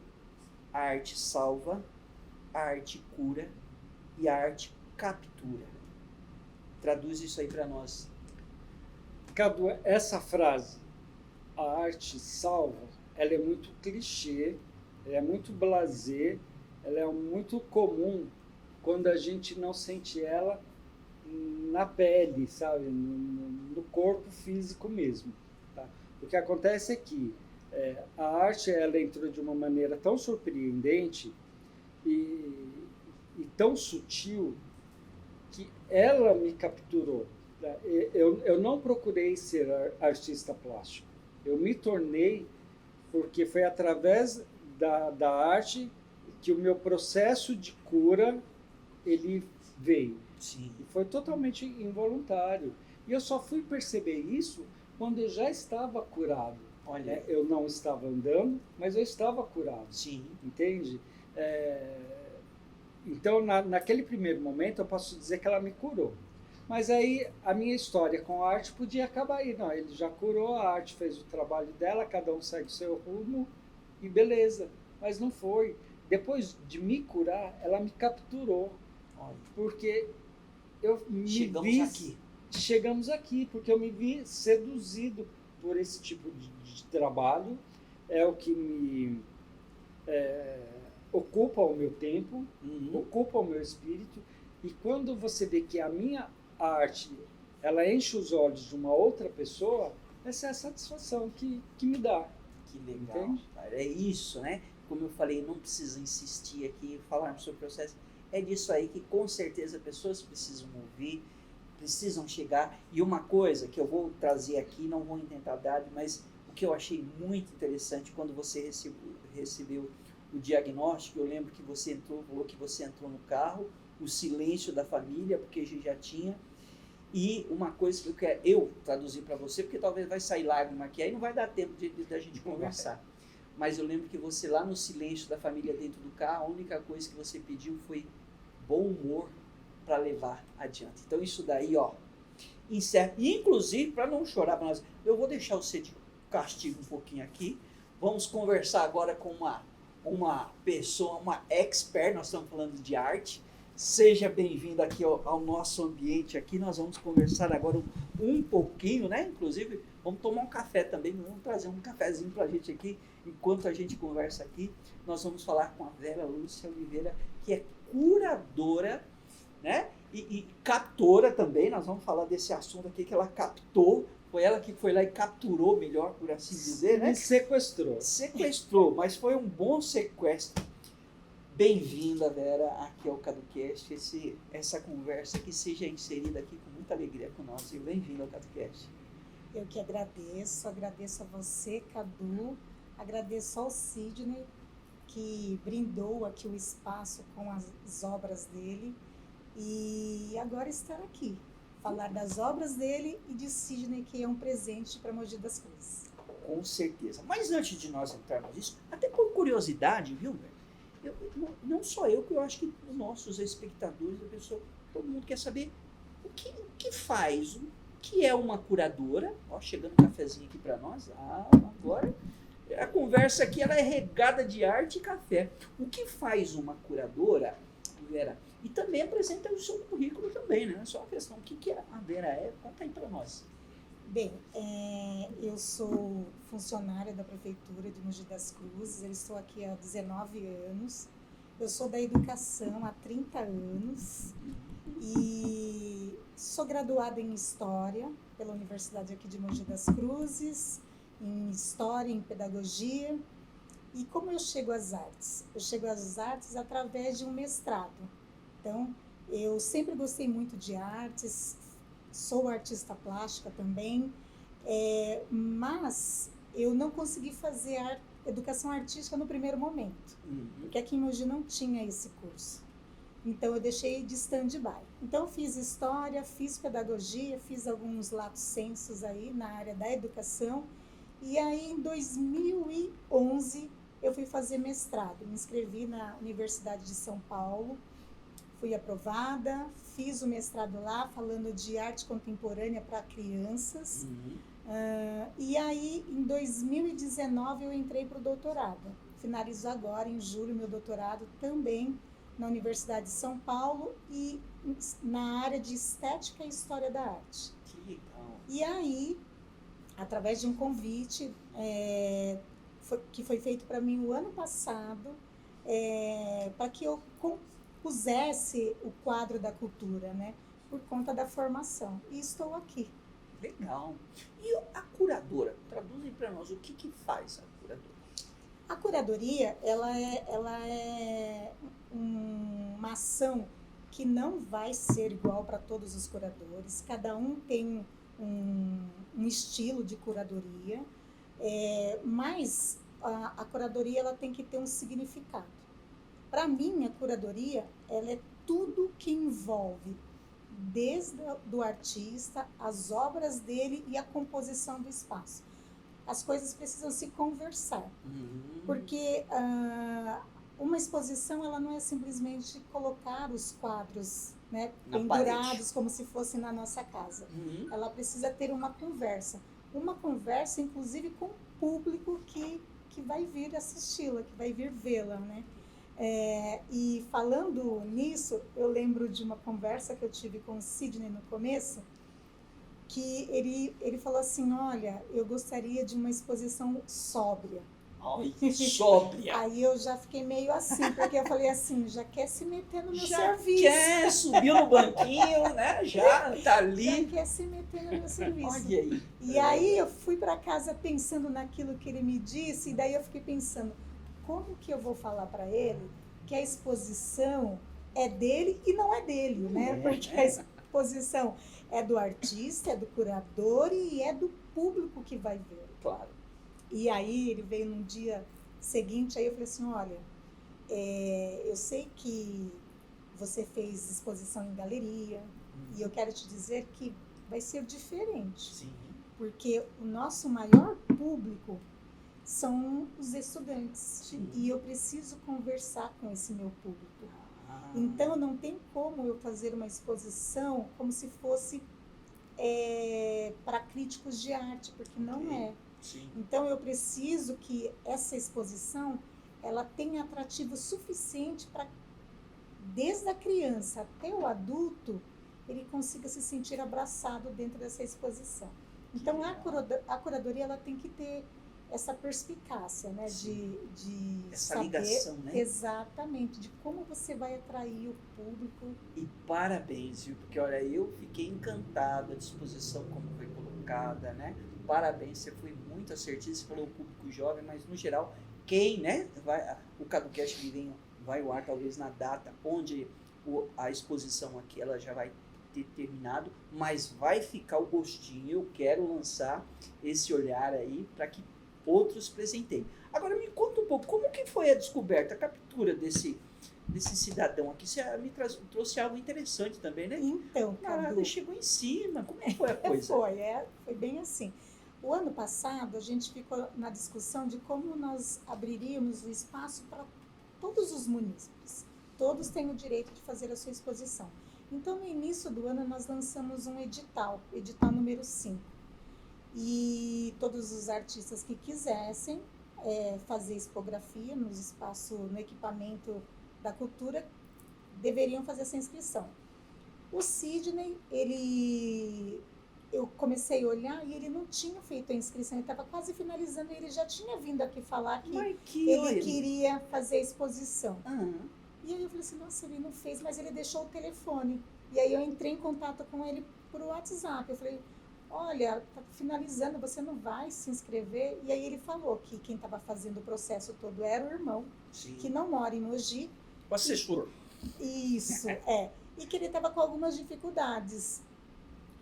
A: a arte salva, a arte cura e a arte captura. Traduz isso aí para nós.
B: Cadu, essa frase, a arte salva, ela é muito clichê, ela é muito blasé, ela é muito comum quando a gente não sente ela na pele, sabe? No corpo físico mesmo. Tá? O que acontece é que a arte ela entrou de uma maneira tão surpreendente e tão sutil que ela me capturou. Tá? Eu não procurei ser artista plástico. Eu me tornei porque foi através da arte que o meu processo de cura ele veio.
A: Sim.
B: E foi totalmente involuntário. E eu só fui perceber isso quando eu já estava curado.
A: Olha,
B: eu não estava andando, mas eu estava curado.
A: Sim.
B: Entende? Então, naquele primeiro momento, eu posso dizer que ela me curou. Mas aí, a minha história com a arte podia acabar aí. Não, ele já curou, a arte fez o trabalho dela, cada um segue o seu rumo e beleza. Mas não foi. Depois de me curar, ela me capturou.
A: Olha.
B: Porque eu chegamos aqui, porque eu me vi seduzido por esse tipo de trabalho. É o que me ocupa o meu tempo, ocupa o meu espírito. E quando você vê que a minha arte ela enche os olhos de uma outra pessoa, essa é a satisfação que me dá.
A: Que legal. É isso, né? Como eu falei, não precisa insistir aqui, falar sobre o processo. É disso aí que com certeza pessoas precisam ouvir, precisam chegar. E uma coisa que eu vou trazer aqui, não vou intentar dar, mas o que eu achei muito interessante quando você recebeu o diagnóstico, eu lembro que você falou que você entrou no carro, o silêncio da família, porque a gente já tinha. E uma coisa que eu quero traduzir para você, porque talvez vai sair lágrima aqui, aí não vai dar tempo da gente conversar. Mas eu lembro que você lá no silêncio da família dentro do carro, a única coisa que você pediu foi bom humor para levar adiante. Então isso daí, ó, encerra. E inclusive, para não chorar para nós, eu vou deixar você de castigo um pouquinho aqui. Vamos conversar agora com uma pessoa, uma expert, nós estamos falando de arte. Seja bem-vindo aqui ao nosso ambiente aqui. Nós vamos conversar agora um pouquinho, né? Inclusive, vamos tomar um café também. Vamos trazer um cafezinho para a gente aqui. Enquanto a gente conversa aqui, nós vamos falar com a Vera Lúcia Oliveira, que é curadora, né? E captora também. Nós vamos falar desse assunto aqui que ela captou. Foi ela que foi lá e capturou, melhor por assim dizer, né?
B: Me sequestrou.
A: Sequestrou, mas foi um bom sequestro Bem-vinda, Vera, aqui ao CaduCast. Essa conversa que seja inserida aqui com muita alegria com nós. E bem-vindo ao CaduCast.
C: Eu que agradeço a você, Cadu, agradeço ao Sidney, que brindou aqui o espaço com as obras dele, e agora estar aqui, falar das obras dele e de Sidney, que é um presente para Mogi das Cruzes.
A: Com certeza. Mas antes de nós entrarmos nisso, até por curiosidade, viu, Vera? Não só eu, que eu acho que os nossos espectadores, a pessoa, todo mundo quer saber o que faz, o que é uma curadora. Ó, chegando um cafezinho aqui para nós. Agora a conversa aqui ela é regada de arte e café. O que faz uma curadora, Vera? E também apresenta o seu currículo também, né? Não é só uma questão. O que a Vera é? Conta aí para nós.
C: Bem, eu sou funcionária da Prefeitura de Mogi das Cruzes, eu estou aqui há 19 anos, eu sou da educação há 30 anos e sou graduada em História pela Universidade aqui de Mogi das Cruzes, em História, em Pedagogia. E como eu chego às artes? Eu chego às artes através de um mestrado. Então, eu sempre gostei muito de artes, sou artista plástica também, mas eu não consegui fazer educação artística no primeiro momento, porque aqui em Mogi não tinha esse curso. Então, eu deixei de stand-by. Então, eu fiz História, fiz Pedagogia, fiz alguns latos sensus aí na área da educação, e aí em 2011 eu fui fazer mestrado, me inscrevi na Universidade de São Paulo, fui aprovada, fiz o mestrado lá, falando de arte contemporânea para crianças. E aí, em 2019, eu entrei para o doutorado. Finalizo agora, em julho, meu doutorado também na Universidade de São Paulo e na área de Estética e História da Arte.
A: Que legal.
C: E aí, através de um convite que foi feito para mim o ano passado, para que eu pusesse o quadro da cultura, né, por conta da formação. E estou aqui.
A: Legal. E a curadora? Traduzem para nós, o que faz a curadora?
C: A curadoria, ela é uma ação que não vai ser igual para todos os curadores. Cada um tem um estilo de curadoria, mas a curadoria ela tem que ter um significado. Para mim, a curadoria ela é tudo que envolve, desde do artista, as obras dele e a composição do espaço. As coisas precisam se conversar, porque uma exposição ela não é simplesmente colocar os quadros, né, pendurados como se fosse na nossa casa. Ela precisa ter uma conversa, inclusive com o público que vai vir assisti-la, que vai vir vê-la, né? E falando nisso, eu lembro de uma conversa que eu tive com o Sidney no começo, que ele falou assim, olha, eu gostaria de uma exposição sóbria.
A: Sóbria!
C: Aí eu já fiquei meio assim, porque eu falei assim, já quer se meter no meu serviço.
A: Já quer, subiu no banquinho, né? Já tá ali.
C: Já quer se meter no meu serviço.
A: Olha aí.
C: E aí eu fui para casa pensando naquilo que ele me disse, e daí eu fiquei pensando, como que eu vou falar para ele que a exposição é dele e não é dele, né? Porque a exposição é do artista, é do curador e é do público que vai ver.
A: Claro.
C: E aí ele veio num dia seguinte, aí eu falei assim, olha, eu sei que você fez exposição em galeria e eu quero te dizer que vai ser diferente.
A: Sim.
C: Porque o nosso maior público são os estudantes.
A: Sim.
C: E eu preciso conversar com esse meu público. Então, não tem como eu fazer uma exposição como se fosse para críticos de arte, porque não é.
A: Sim.
C: Então, eu preciso que essa exposição ela tenha atrativo suficiente para, desde a criança até o adulto, ele consiga se sentir abraçado dentro dessa exposição. Então, a curadoria ela tem que ter essa perspicácia, né, de
A: essa
C: saber,
A: ligação, né?
C: Exatamente, de como você vai atrair o público.
A: E parabéns, viu? Porque olha, eu fiquei encantado, a disposição como foi colocada, né? Parabéns, você foi muito assertivo, você falou o público jovem, mas no geral, quem, né? O CaduCast vem vai ao ar talvez na data onde a exposição aqui ela já vai ter terminado, mas vai ficar o gostinho. Eu quero lançar esse olhar aí para que outros presentem. Agora me conta um pouco, como que foi a descoberta, a captura desse cidadão aqui? Você me trouxe algo interessante também, né?
C: Então,
A: Caraca,
C: Cadu,
A: chegou em cima, como é que foi a coisa?
C: foi bem assim. O ano passado, a gente ficou na discussão de como nós abriríamos o espaço para todos os munícipes. Todos têm o direito de fazer a sua exposição. Então, no início do ano, nós lançamos um edital, edital número 5. E todos os artistas que quisessem fazer expografia no espaço, no equipamento da cultura, deveriam fazer essa inscrição. O Sidney, eu comecei a olhar e ele não tinha feito a inscrição, ele estava quase finalizando, e ele já tinha vindo aqui falar que ele queria fazer a exposição. E aí eu falei assim, nossa, ele não fez, mas ele deixou o telefone. E aí eu entrei em contato com ele por WhatsApp. Eu falei, olha, tá finalizando, você não vai se inscrever? E aí ele falou que quem estava fazendo o processo todo era o irmão,
A: Sim.
C: que não mora em Mogi.
A: O assessor.
C: Isso, e que ele estava com algumas dificuldades.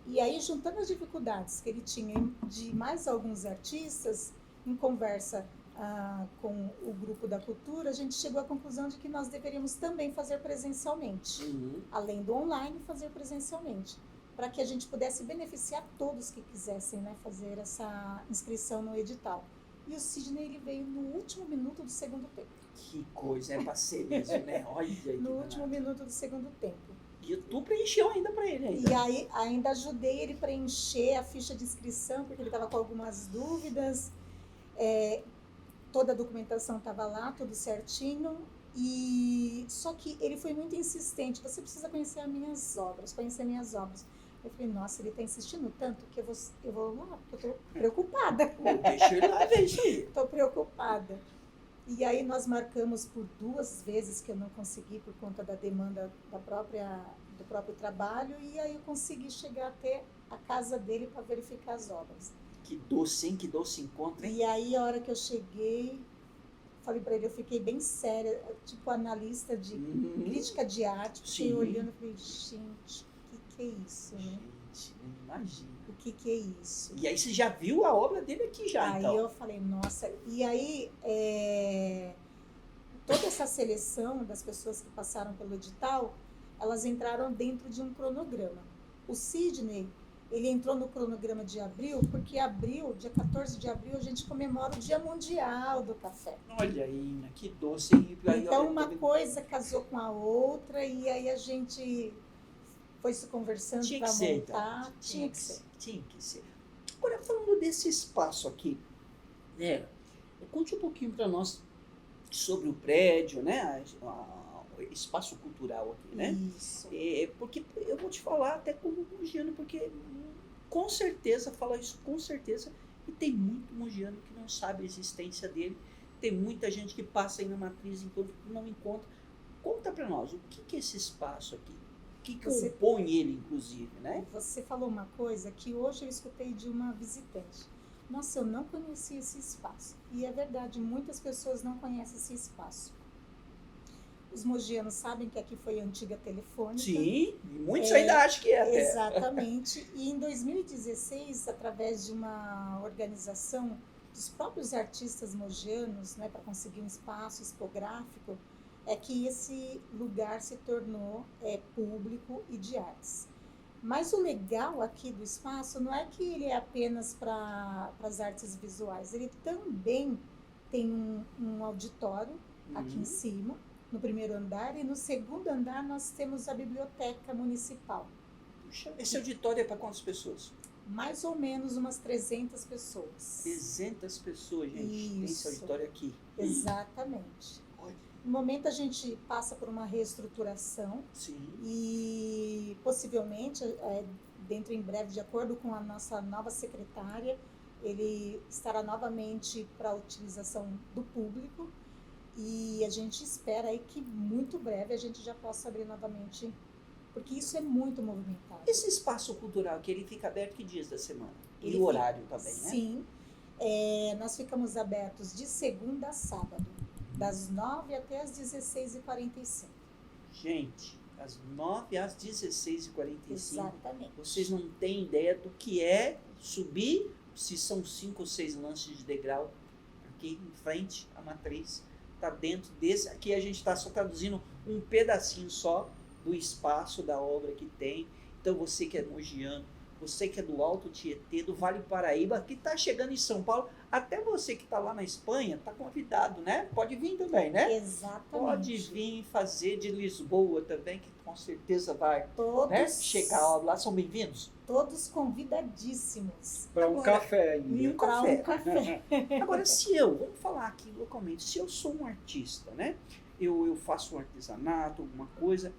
C: E aí, juntando as dificuldades que ele tinha de mais alguns artistas, em conversa com o grupo da cultura, a gente chegou à conclusão de que nós deveríamos também fazer presencialmente. Além do online, fazer presencialmente, para que a gente pudesse beneficiar todos que quisessem, né, fazer essa inscrição no edital. E o Sidney, ele veio no último minuto do segundo tempo.
A: Que coisa, é pra ser mesmo, né? Olha aí.
C: No último minuto do segundo tempo.
A: E tu preencheu ainda para ele ainda.
C: E aí ainda ajudei ele a preencher a ficha de inscrição, porque ele estava com algumas dúvidas. Toda a documentação estava lá, tudo certinho. Só que ele foi muito insistente. Você precisa conhecer as minhas obras, Eu falei, nossa, ele está insistindo tanto que eu vou lá, porque eu estou preocupada.
A: Deixa ele lá ver isso aí.
C: Estou preocupada. E aí nós marcamos por 2 vezes, que eu não consegui por conta da demanda do próprio trabalho, e aí eu consegui chegar até a casa dele para verificar as obras.
A: Que doce, hein? Que doce encontro, hein?
C: E aí a hora que eu cheguei, falei para ele, eu fiquei bem séria, tipo analista de crítica de arte, fiquei olhando e falei, gente, o que é isso, né?
A: Gente, imagina.
C: O que é isso?
A: E aí você já viu a obra dele aqui já,
C: aí
A: então?
C: Aí eu falei, nossa, e aí toda essa seleção das pessoas que passaram pelo edital, elas entraram dentro de um cronograma. O Sidney, ele entrou no cronograma de abril, porque dia 14 de abril, a gente comemora o Dia Mundial do Café.
A: Olha aí, que doce, hein?
C: Então, uma coisa casou com a outra, e aí a gente foi se conversando para montar. Tinha que ser.
A: Agora, falando desse espaço aqui, conte um pouquinho para nós sobre o prédio, né? O espaço cultural aqui, né?
C: Isso.
A: Porque eu vou te falar até como mogiano, porque com certeza, e tem muito mogiano que não sabe a existência dele, tem muita gente que passa aí na matriz e não encontra. Conta para nós, o que é esse espaço aqui? O que compõe ele, inclusive, né?
C: Você falou uma coisa que hoje eu escutei de uma visitante. Nossa, eu não conhecia esse espaço. E é verdade, muitas pessoas não conhecem esse espaço. Os mogianos sabem que aqui foi a antiga telefônica.
A: Sim, muitos ainda acham que é até.
C: Exatamente. E em 2016, através de uma organização dos próprios artistas mogianos, né, para conseguir um espaço expográfico, é que esse lugar se tornou público e de artes. Mas o legal aqui do espaço não é que ele é apenas para as artes visuais, ele também tem um auditório aqui em cima, no primeiro andar, e no segundo andar nós temos a biblioteca municipal.
A: Puxa, esse auditório é para quantas pessoas?
C: Mais ou menos umas 300 pessoas.
A: 300 pessoas, gente, tem esse auditório aqui.
C: Exatamente. No momento a gente passa por uma reestruturação.
A: Sim.
C: E possivelmente, dentro em breve, de acordo com a nossa nova secretária, ele estará novamente para a utilização do público, e a gente espera aí que muito breve a gente já possa abrir novamente, porque isso é muito movimentado.
A: Esse espaço cultural que ele fica aberto que dias da semana? E o horário também, né?
C: Sim, nós ficamos abertos de segunda a sábado. das 9 até as 16h45.
A: Gente, das 9 às 16h45.
C: Exatamente.
A: Vocês não têm ideia do que é subir, se são 5 ou 6 lances de degrau, aqui em frente à matriz. Está dentro desse. Aqui a gente está só traduzindo um pedacinho só do espaço da obra que tem. Então você que é mogiano, você que é do Alto Tietê, do Vale Paraíba, que está chegando em São Paulo, até você que está lá na Espanha, está convidado, né? Pode vir também, né?
C: Exatamente.
A: Pode vir fazer de Lisboa também, que com certeza vai,
C: Todos,
A: né, chegar lá. São bem-vindos?
C: todos convidadíssimos.
B: Para um
A: Agora,
B: café ainda.
A: E um
C: Para
A: café.
C: um café.
A: Agora, vamos falar aqui localmente, se eu sou um artista, né? Eu faço um artesanato, alguma coisa,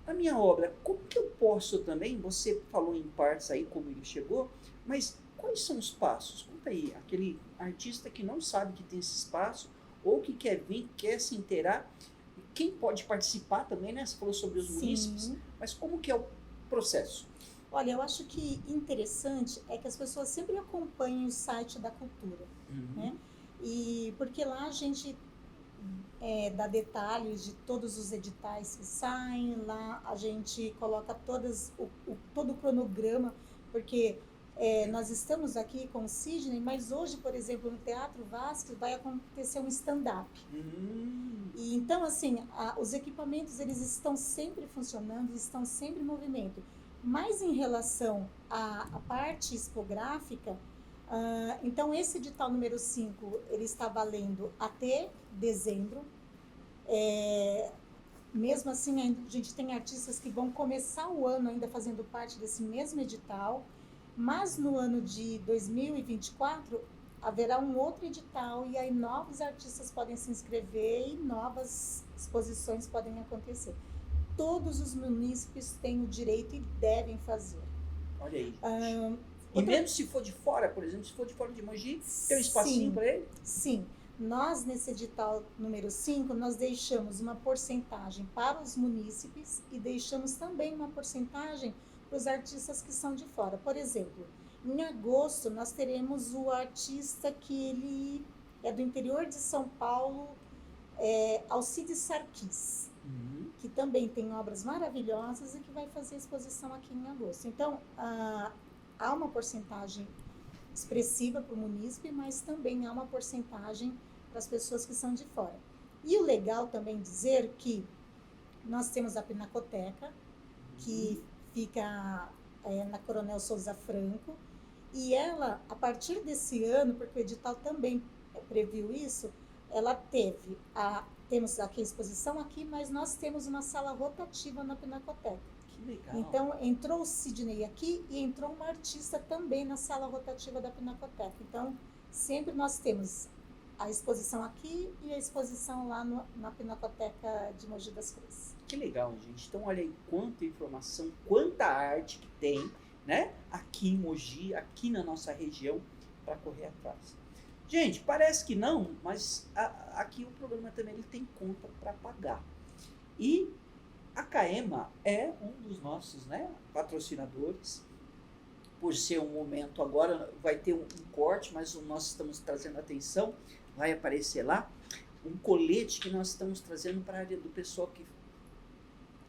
A: a minha obra, como que eu posso também, você falou em partes aí como ele chegou, mas quais são os passos? Conta aí, aquele artista que não sabe que tem esse espaço, ou que quer vir, quer se inteirar, quem pode participar também, né? Você falou sobre os munícipes,
C: Sim.
A: mas como que é o processo?
C: Olha, eu acho que interessante é que as pessoas sempre acompanhem o site da cultura, né? E porque lá a gente dá detalhes de todos os editais que saem, lá a gente coloca todo o cronograma, porque nós estamos aqui com o Sidney, mas hoje, por exemplo, no Teatro Vasques vai acontecer um stand-up. E então, assim, os equipamentos eles estão sempre funcionando, estão sempre em movimento. Mas em relação à parte expográfica, então esse edital número 5, ele está valendo até dezembro. Mesmo assim, a gente tem artistas que vão começar o ano ainda fazendo parte desse mesmo edital, mas no ano de 2024 haverá um outro edital e aí novos artistas podem se inscrever e novas exposições podem acontecer. Todos os munícipes têm o direito e devem fazer.
A: Olha aí. E mesmo se for de fora, por exemplo, se for de fora de Mogi, tem um espacinho para ele?
C: Sim. Nós, nesse edital número 5, nós deixamos uma porcentagem para os munícipes e deixamos também uma porcentagem para os artistas que são de fora. Por exemplo, em agosto, nós teremos o artista que ele é do interior de São Paulo, Alcides Sarquis, que também tem obras maravilhosas e que vai fazer exposição aqui em agosto. Então, há uma porcentagem expressiva para o munícipe, mas também há uma porcentagem para as pessoas que são de fora. E o legal também dizer que nós temos a Pinacoteca, que fica na Coronel Souza Franco, e ela, a partir desse ano, porque o edital também previu isso, ela temos aqui a exposição aqui, mas nós temos uma sala rotativa na Pinacoteca.
A: Que legal.
C: Então, entrou o Sidney aqui e entrou uma artista também na sala rotativa da Pinacoteca. Então, sempre nós temos a exposição aqui e a exposição lá na Pinacoteca de Mogi das Cruzes.
A: Que legal, gente. Então, olha aí quanta informação, quanta arte que tem, né? Aqui em Mogi, aqui na nossa região, para correr atrás. Gente, parece que não, mas aqui o programa também ele tem conta para pagar. E a Caema é um dos nossos, né, patrocinadores. Por ser um momento agora, vai ter um corte, mas nós estamos trazendo atenção, vai aparecer lá, um colete que nós estamos trazendo para a área do pessoal que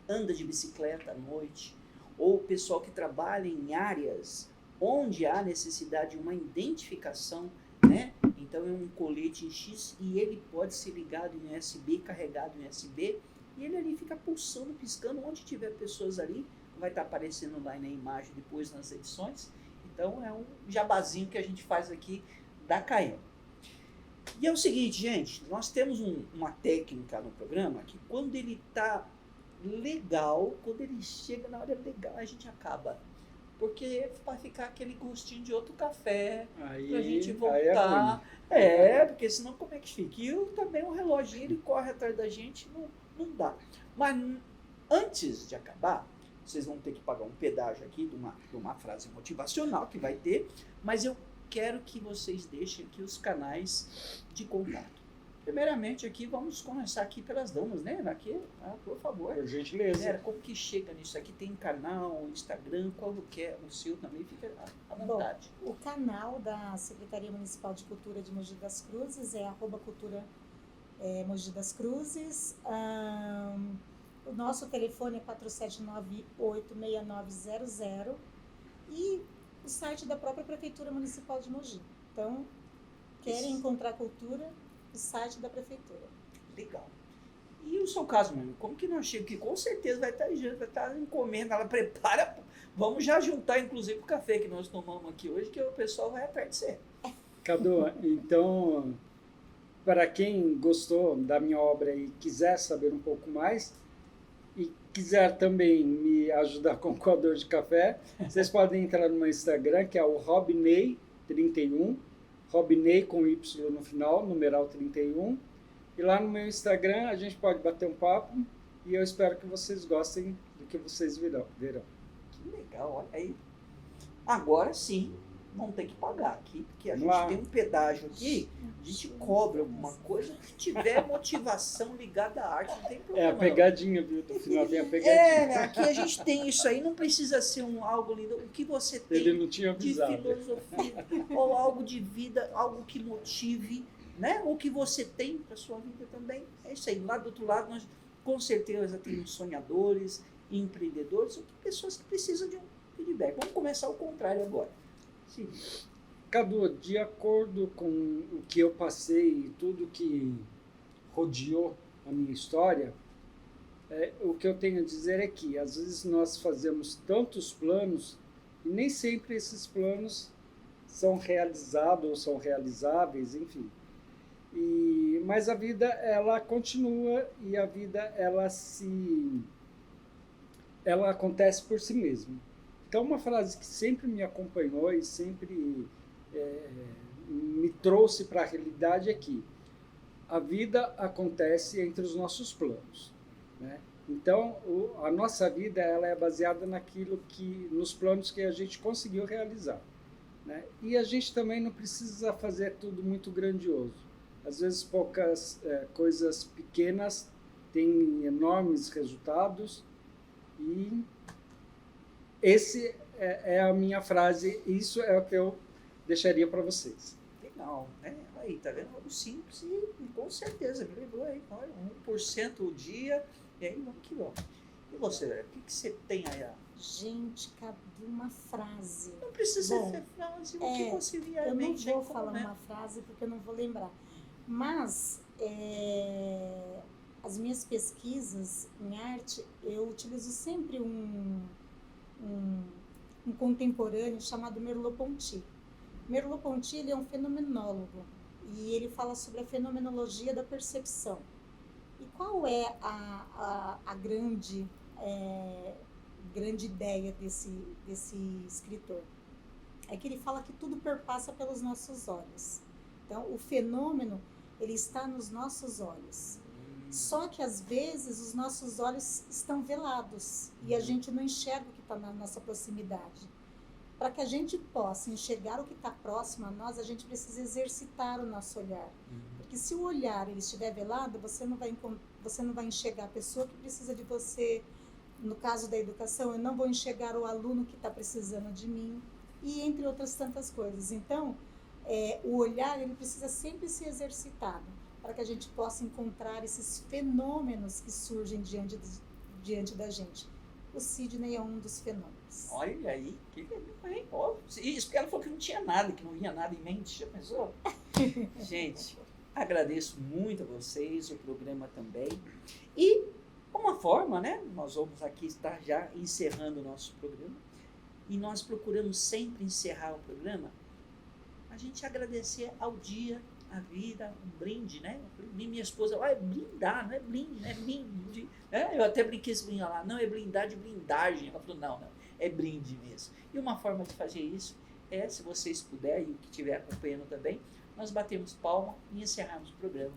A: anda de bicicleta à noite, ou o pessoal que trabalha em áreas onde há necessidade de uma identificação, né? Então é um colete em X e ele pode ser ligado em USB, carregado em USB, e ele ali fica pulsando, piscando, onde tiver pessoas ali, vai estar aparecendo lá na imagem depois nas edições. Então é um jabazinho que a gente faz aqui da Caema. E é o seguinte, gente, nós temos uma técnica no programa que quando ele está legal, quando ele chega na hora legal, a gente acaba. Porque vai ficar aquele gostinho de outro café,
B: Aí,
A: pra gente
B: aí
A: voltar.
B: é ruim.
A: Porque senão como é que fica? E também o reloginho, ele corre atrás da gente, não dá. Mas antes de acabar, vocês vão ter que pagar um pedágio aqui de uma frase motivacional que vai ter, mas eu quero que vocês deixem aqui os canais de contato. Primeiramente aqui, vamos começar aqui pelas damas, né? Aqui, por favor.
B: Por gentileza.
A: Galera, como que chega nisso aqui? Tem canal, Instagram, qual que é o seu também? Fica à vontade.
C: Bom, o canal da Secretaria Municipal de Cultura de Mogi das Cruzes é @cultura Mogi das Cruzes. O nosso telefone é 47986900 e o site da própria Prefeitura Municipal de Mogi. Então, querem encontrar cultura, o site da Prefeitura.
A: Legal. E o seu caso, mano? Como que nós chegamos? Que com certeza vai estar encomenda, ela prepara. Vamos já juntar, inclusive, o café que nós tomamos aqui hoje, que o pessoal vai atrás de você.
B: Cadu, então, para quem gostou da minha obra e quiser saber um pouco mais, e quiser também me ajudar com o coador de café, vocês podem entrar no meu Instagram, que é o Robney31, Robney com Y no final, numeral 31. E lá no meu Instagram a gente pode bater um papo e eu espero que vocês gostem do que vocês verão.
A: Que legal, olha aí. Agora sim, vão ter que pagar aqui, porque a gente
B: Lá.
A: tem um pedágio aqui, a gente cobra alguma coisa que tiver motivação ligada à arte, não tem
B: É
A: problema.
B: a pegadinha, viu? No final tem a pegadinha.
A: Aqui a gente tem isso aí, não precisa ser algo lindo. O que você tem
B: Ele não tinha
A: de
B: avisado.
A: filosofia, ou algo de vida, algo que motive, né? O que você tem para sua vida também. É isso aí. Lá do outro lado, nós com certeza temos sonhadores, empreendedores, ou pessoas que precisam de um feedback. Vamos começar o contrário agora. Sim.
B: Cadu, de acordo com o que eu passei e tudo que rodeou a minha história, o que eu tenho a dizer é que às vezes nós fazemos tantos planos e nem sempre esses planos são realizados ou são realizáveis, enfim. Mas a vida, ela continua e a vida, ela acontece por si mesma. Então, uma frase que sempre me acompanhou e sempre me trouxe para a realidade é que a vida acontece entre os nossos planos, né? Então, a nossa vida, ela é baseada nos planos que a gente conseguiu realizar, né? E a gente também não precisa fazer tudo muito grandioso. Às vezes, poucas coisas pequenas têm enormes resultados e esse é a minha frase, isso é o que eu deixaria para vocês.
A: Legal, né? Aí, tá vendo? Algo simples e com certeza me lembrou aí. Olha, 1% o dia, e aí vamos que vamos. E você, o que você tem aí?
C: Gente, cabe uma frase.
A: Não precisa
C: Bom,
A: ser frase, o que você via
C: eu não
A: mente
C: vou
A: aí,
C: falar
A: né?
C: uma frase porque eu não vou lembrar. Mas as minhas pesquisas em arte, eu utilizo sempre um contemporâneo chamado Merleau-Ponty. Merleau-Ponty, ele é um fenomenólogo e ele fala sobre a fenomenologia da percepção. E qual é a grande ideia desse escritor? É que ele fala que tudo perpassa pelos nossos olhos. Então, o fenômeno, ele está nos nossos olhos. Só que, às vezes, os nossos olhos estão velados e a gente não enxerga o que está na nossa proximidade. Para que a gente possa enxergar o que está próximo a nós, a gente precisa exercitar o nosso olhar. Porque se o olhar ele estiver velado, você não vai enxergar a pessoa que precisa de você. No caso da educação, eu não vou enxergar o aluno que está precisando de mim, e entre outras tantas coisas. Então, o olhar ele precisa sempre ser exercitado, para que a gente possa encontrar esses fenômenos que surgem diante da gente. O Sidney é um dos fenômenos.
A: Olha aí, que legal, hein? Isso porque ela falou que não tinha nada, que não vinha nada em mente, já pensou? Gente, agradeço muito a vocês, o programa também. E, uma forma, né? Nós vamos aqui estar já encerrando o nosso programa. E nós procuramos sempre encerrar o programa a gente agradecer ao dia, à vida, um brinde, né? Minha esposa, é blindar, não é blinde, é brinde. Eu até brinquei esse brinde lá, não é blindar de blindagem. Ela falou, não, é brinde mesmo. E uma forma de fazer isso é, se vocês puderem, e o que estiver acompanhando também, nós batemos palma e encerrarmos o programa.